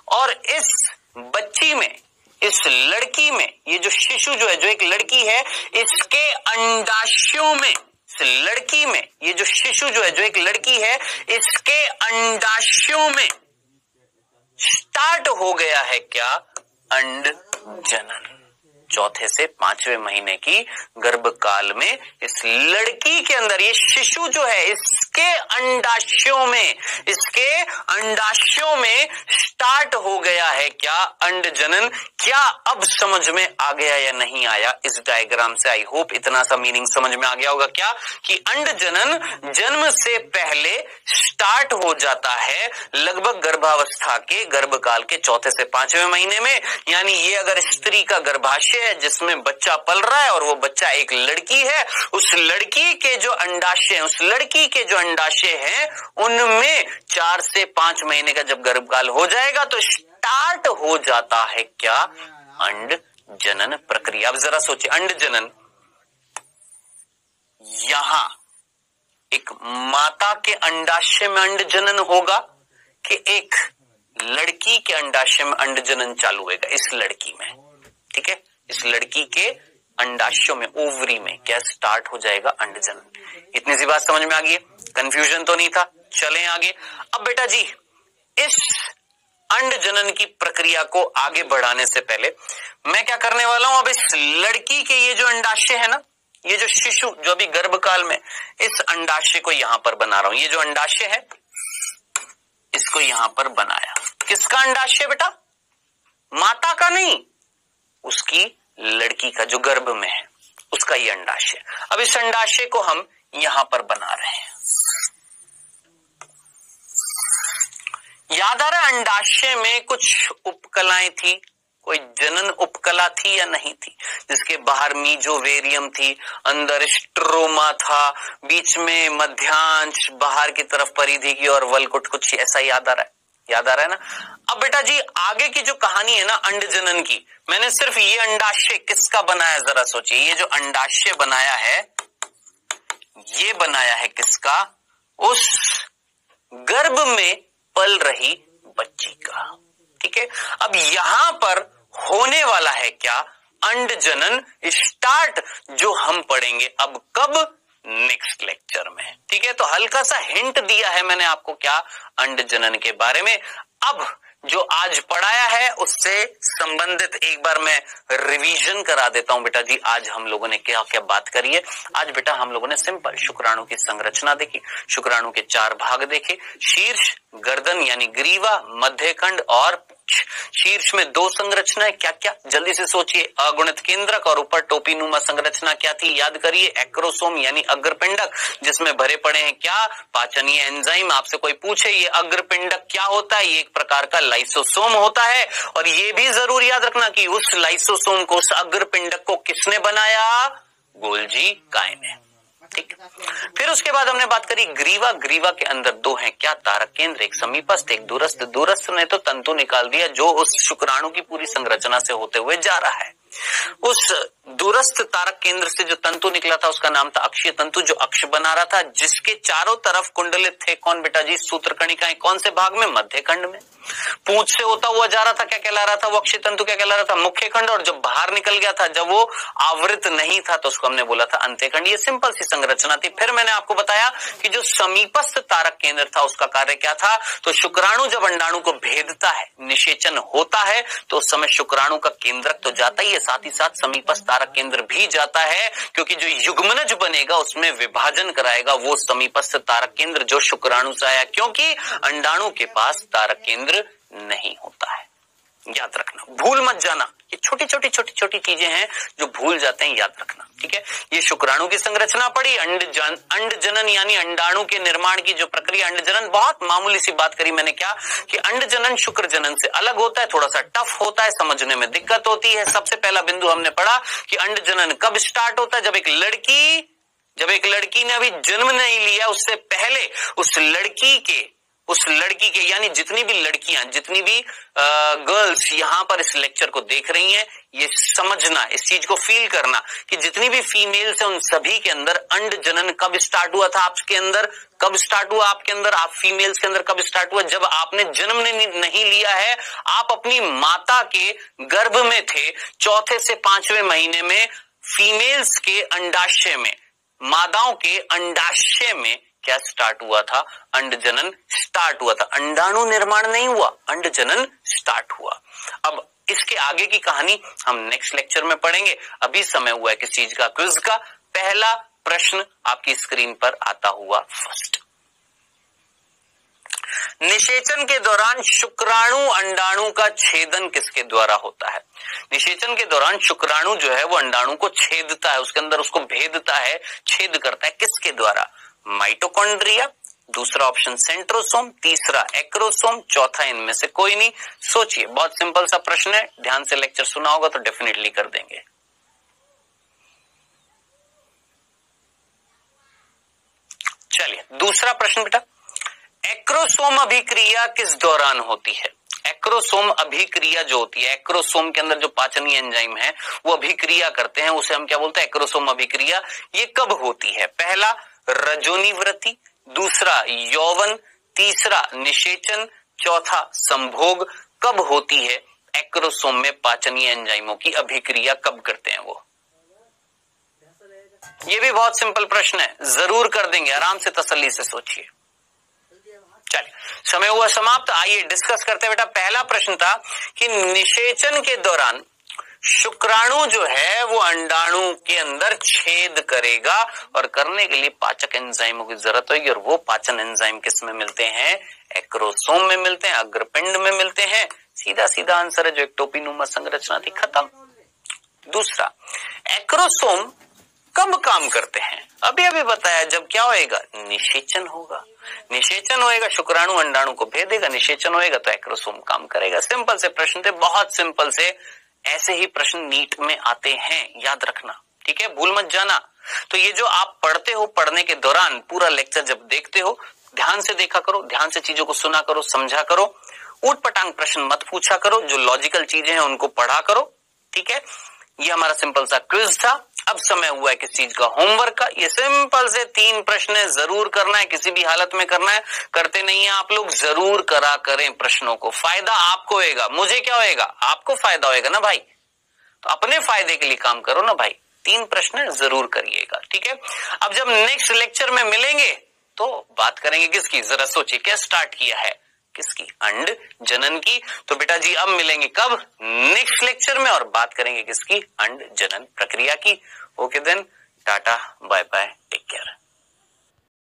Speaker 1: और इस बच्ची में, इस लड़की में, ये जो शिशु जो है, जो एक लड़की है, इसके अंडाशयों में, इस लड़की में, ये जो शिशु जो है, जो एक लड़की है, इसके अंडाशयों में स्टार्ट हो गया है क्या? अंड जनन। चौथे से 5वें महीने की गर्भकाल में इस लड़की के अंदर, ये शिशु जो है, इसके अंडाशयों में, इसके अंडाशयों में स्टार्ट हो गया है क्या? अंड जनन। क्या अब समझ में आ गया या नहीं आया इस डायग्राम से? आई होप इतना सा मीनिंग समझ में आ गया होगा क्या, कि अंड जनन जन्म से पहले स्टार्ट हो जाता है लगभग गर्भावस्था के गर्भकाल के चौथे से 5वें महीने में। यानी ये अगर स्त्री का गर्भाशय है जिसमें बच्चा पल रहा है, और वो बच्चा एक लड़की है, उस लड़की के जो अंडाशय हैं, उस लड़की के जो अंडाशय हैं, उनमें 4 से 5 महीने का जब गर्भकाल हो जाएगा तो स्टार्ट हो जाता है क्या? अंड जनन प्रक्रिया। अब जरा सोचिए, अंड जनन, यहां एक माता के अंडाशय में अंड जनन होगा कि एक लड़की के अंडाशय में अंड जनन चालू होगा? इस लड़की में, ठीक है, इस लड़की के अंडाशयों में, ओवरी में क्या स्टार्ट हो जाएगा? अंड जनन। इतनी सी बात समझ में आ गई? कंफ्यूजन तो नहीं था? चलें आगे। अब बेटा जी, इस अंड जनन की प्रक्रिया को आगे बढ़ाने से पहले मैं क्या करने वाला हूं, अब इस लड़की के ये जो अंडाशय है ना, ये जो शिशु जो अभी गर्भकाल में, इस अंडाशय को यहां पर बना रहा हूं। ये जो अंडाशय है इसको यहां पर बनाया। किसका अंडाशय बेटा? माता का नहीं, उसकी लड़की का जो गर्भ में है, उसका ये अंडाशय। अब इस अंडाशय को हम यहां पर बना रहे हैं। याद आ रहा है अंडाशय में कुछ उपकलाएं थी, कोई जनन उपकला थी या नहीं थी? जिसके बाहर मीजोवेरियम थी, अंदर स्ट्रोमा था, बीच में मध्यांश, बाहर की तरफ परिधि की और वलकुट, कुछ ऐसा याद आ रहा है? याद आ रहा है ना? अब बेटा जी आगे की जो कहानी है ना अंड जनन की, मैंने सिर्फ ये अंडाशय किसका बनाया जरा सोचिए। ये जो अंडाशय बनाया है, ये बनाया है किसका? उस गर्भ में पल रही बच्ची का, ठीक है। अब यहां पर होने वाला है क्या? अंड जनन स्टार्ट, जो हम पढ़ेंगे अब कब? नेक्स्ट लेक्चर में, ठीक है। तो हल्का सा हिंट दिया है मैंने आपको क्या? अंड जनन के बारे में। अब जो आज पढ़ाया है उससे संबंधित एक बार मैं रिवीजन करा देता हूं बेटा जी। आज हम लोगों ने क्या क्या बात करी है? आज बेटा हम लोगों ने सिंपल शुक्राणु की संरचना देखी, शुक्राणु के 4 भाग देखे, शीर्ष, गर्दन यानी ग्रीवा, मध्यखंड और शीर्ष में 2 संरचनाएं क्या क्या? जल्दी से सोचिए। अगुणित केंद्रक और ऊपर टोपीनुमा संरचना क्या थी? याद करिए। एक्रोसोम यानी अग्रपिंडक, जिसमें भरे पड़े हैं क्या? पाचनीय एंजाइम। आपसे कोई पूछे ये अग्रपिंडक क्या होता है? ये एक प्रकार का लाइसोसोम होता है। और ये भी जरूर याद रखना कि उस लाइसोसोम को, उस अग्रपिंडक को किसने बनाया? गोल्जी काय ने, ठीक। फिर उसके बाद हमने बात करी ग्रीवा। ग्रीवा के अंदर 2 हैं क्या? तारक केंद्र, एक समीपस्थ एक दूरस्थ। दूरस्थ ने तो तंतु निकाल दिया जो उस शुक्राणु की पूरी संरचना से होते हुए जा रहा है, उस दूरस्थ तारक केंद्र से जो तंतु निकला था उसका नाम था अक्षीय तंतु, जो अक्ष बना रहा था, जिसके चारों तरफ कुंडलित थे कौन बेटा जी? सूत्रकणिकाएं। कौन से भाग में? मध्य खंड में। पूंछ से होता हुआ जा रहा था, क्या कहला रहा था वो अक्षीय तंतु? क्या कहला रहा था? मुख्य खंड। और जब बाहर निकल गया था, जब वो आवृत नहीं था, तो उसको हमने बोला था अंत्य खंड। ये सिंपल सी संरचना थी। फिर मैंने आपको बताया कि जो समीपस्थ तारक केंद्र था उसका कार्य क्या था? तो शुक्राणु जब अंडाणु को भेदता है, निषेचन होता है, तो उस समय शुक्राणु का केंद्रक तो जाता ही है, साथ ही साथ समीपस्थ तारक केंद्र भी जाता है, क्योंकि जो युग्मनज बनेगा उसमें विभाजन कराएगा वो समीपस्थ तारक केंद्र जो शुक्राणु से आया, क्योंकि अंडाणु के पास तारक केंद्र नहीं होता है। याद रखना, भूल मत जाना। ये छोटी छोटी चीजें हैं जो भूल जाते हैं, याद रखना, ठीक है। ये शुक्राणु की संरचना पड़ी, अंड जनन यानी अंडाणु के निर्माण की जो प्रक्रिया, अंड जनन बहुत मामूली सी बात करी मैंने, क्या कि अंड जनन शुक्र जनन से अलग होता है, थोड़ा सा टफ होता है, समझने में दिक्कत होती है। सबसे पहला बिंदु हमने पढ़ा कि अंड जनन कब स्टार्ट होता है? जब एक लड़की ने अभी जन्म नहीं लिया, उससे पहले उस लड़की के यानी जितनी भी लड़कियां, जितनी भी गर्ल्स यहाँ पर इस लेक्चर को देख रही हैं, ये समझना, इस चीज को फील करना कि जितनी भी फीमेल्स हैं उन सभी के अंदर अंड जनन कब स्टार्ट हुआ था? आपके अंदर कब स्टार्ट हुआ? आपके अंदर, आप फीमेल्स के अंदर कब स्टार्ट हुआ? जब आपने जन्म नहीं लिया है, आप अपनी माता के गर्भ में थे, चौथे से 5वें महीने में फीमेल्स के अंडाशय में, मादाओं के अंडाशय में क्या स्टार्ट हुआ था? अंड जनन स्टार्ट हुआ था। अंडाणु निर्माण नहीं हुआ, अंड जनन स्टार्ट हुआ। अब इसके आगे की कहानी हम नेक्स्ट लेक्चर में पढ़ेंगे। अभी समय हुआ है किस चीज का? क्विज का। पहला प्रश्न आपकी स्क्रीन पर आता हुआ फर्स्ट। निषेचन के दौरान शुक्राणु अंडाणु का छेदन किसके द्वारा होता है? निषेचन के दौरान शुक्राणु जो है वो अंडाणु को छेदता है, उसके अंदर उसको भेदता है, छेद करता है। किसके द्वारा? माइटोकॉन्ड्रिया, दूसरा ऑप्शन सेंट्रोसोम, तीसरा एक्रोसोम, चौथा इनमें से कोई नहीं। सोचिए, बहुत सिंपल सा प्रश्न है, ध्यान से लेक्चर सुना होगा तो डेफिनेटली कर देंगे। चलिए दूसरा प्रश्न बेटा, एक्रोसोम अभिक्रिया किस दौरान होती है? एक्रोसोम अभिक्रिया जो होती है, एक्रोसोम के अंदर जो पाचनीय एंजाइम है वो अभिक्रिया करते हैं, उसे हम क्या बोलते हैं? एक्रोसोम अभिक्रिया। ये कब होती है? पहला रजोनी वृत्ति, दूसरा यौवन, तीसरा निषेचन, चौथा संभोग। कब होती है एक्रोसोम में पाचनीय एंजाइमों की अभिक्रिया? कब करते हैं वो? ये भी बहुत सिंपल प्रश्न है, जरूर कर देंगे, आराम से तसल्ली से सोचिए। चलिए समय हुआ समाप्त, आइए डिस्कस करते हैं बेटा। पहला प्रश्न था कि निषेचन के दौरान शुक्राणु जो है वो अंडाणु के अंदर छेद करेगा और करने के लिए पाचक एंजाइमों की जरूरत होगी, और वो पाचन एंजाइम किस में मिलते हैं? एक्रोसोम में मिलते हैं, अग्रपिंड में मिलते हैं। सीधा सीधा आंसर है जो एक टोपीनुमा संरचना थी, खत्म। दूसरा, एक्रोसोम कब काम करते हैं? अभी अभी बताया, जब क्या होएगा? निषेचन होगा। निषेचन होएगा, शुक्राणु अंडाणु को भेदेगा, निषेचन होएगा तो एक्रोसोम काम करेगा। सिंपल से प्रश्न थे, बहुत सिंपल से। ऐसे ही प्रश्न नीट में आते हैं, याद रखना, ठीक है, भूल मत जाना। तो ये जो आप पढ़ते हो, पढ़ने के दौरान पूरा लेक्चर जब देखते हो, ध्यान से देखा करो, ध्यान से चीजों को सुना करो, समझा करो, ऊट पटांग प्रश्न मत पूछा करो, जो लॉजिकल चीजें हैं उनको पढ़ा करो, ठीक है। ये हमारा सिंपल सा क्विज था। अब समय हुआ है किस चीज का? होमवर्क का। ये सिंपल से 3 प्रश्न है, जरूर करना है, किसी भी हालत में करना है। करते नहीं है आप लोग, जरूर करा करें प्रश्नों को। फायदा आपको होएगा, मुझे क्या होएगा? आपको फायदा होएगा ना भाई, तो अपने फायदे के लिए काम करो ना भाई। 3 प्रश्न जरूर करिएगा, ठीक है। अब जब नेक्स्ट लेक्चर में मिलेंगे तो बात करेंगे किसकी? जरा सोचिए, क्या स्टार्ट किया है? किसकी? अंड जनन की। तो बेटा जी अब मिलेंगे कब? नेक्स्ट लेक्चर में, और बात करेंगे किसकी? अंड जनन प्रक्रिया की। Okay then, tata bye bye.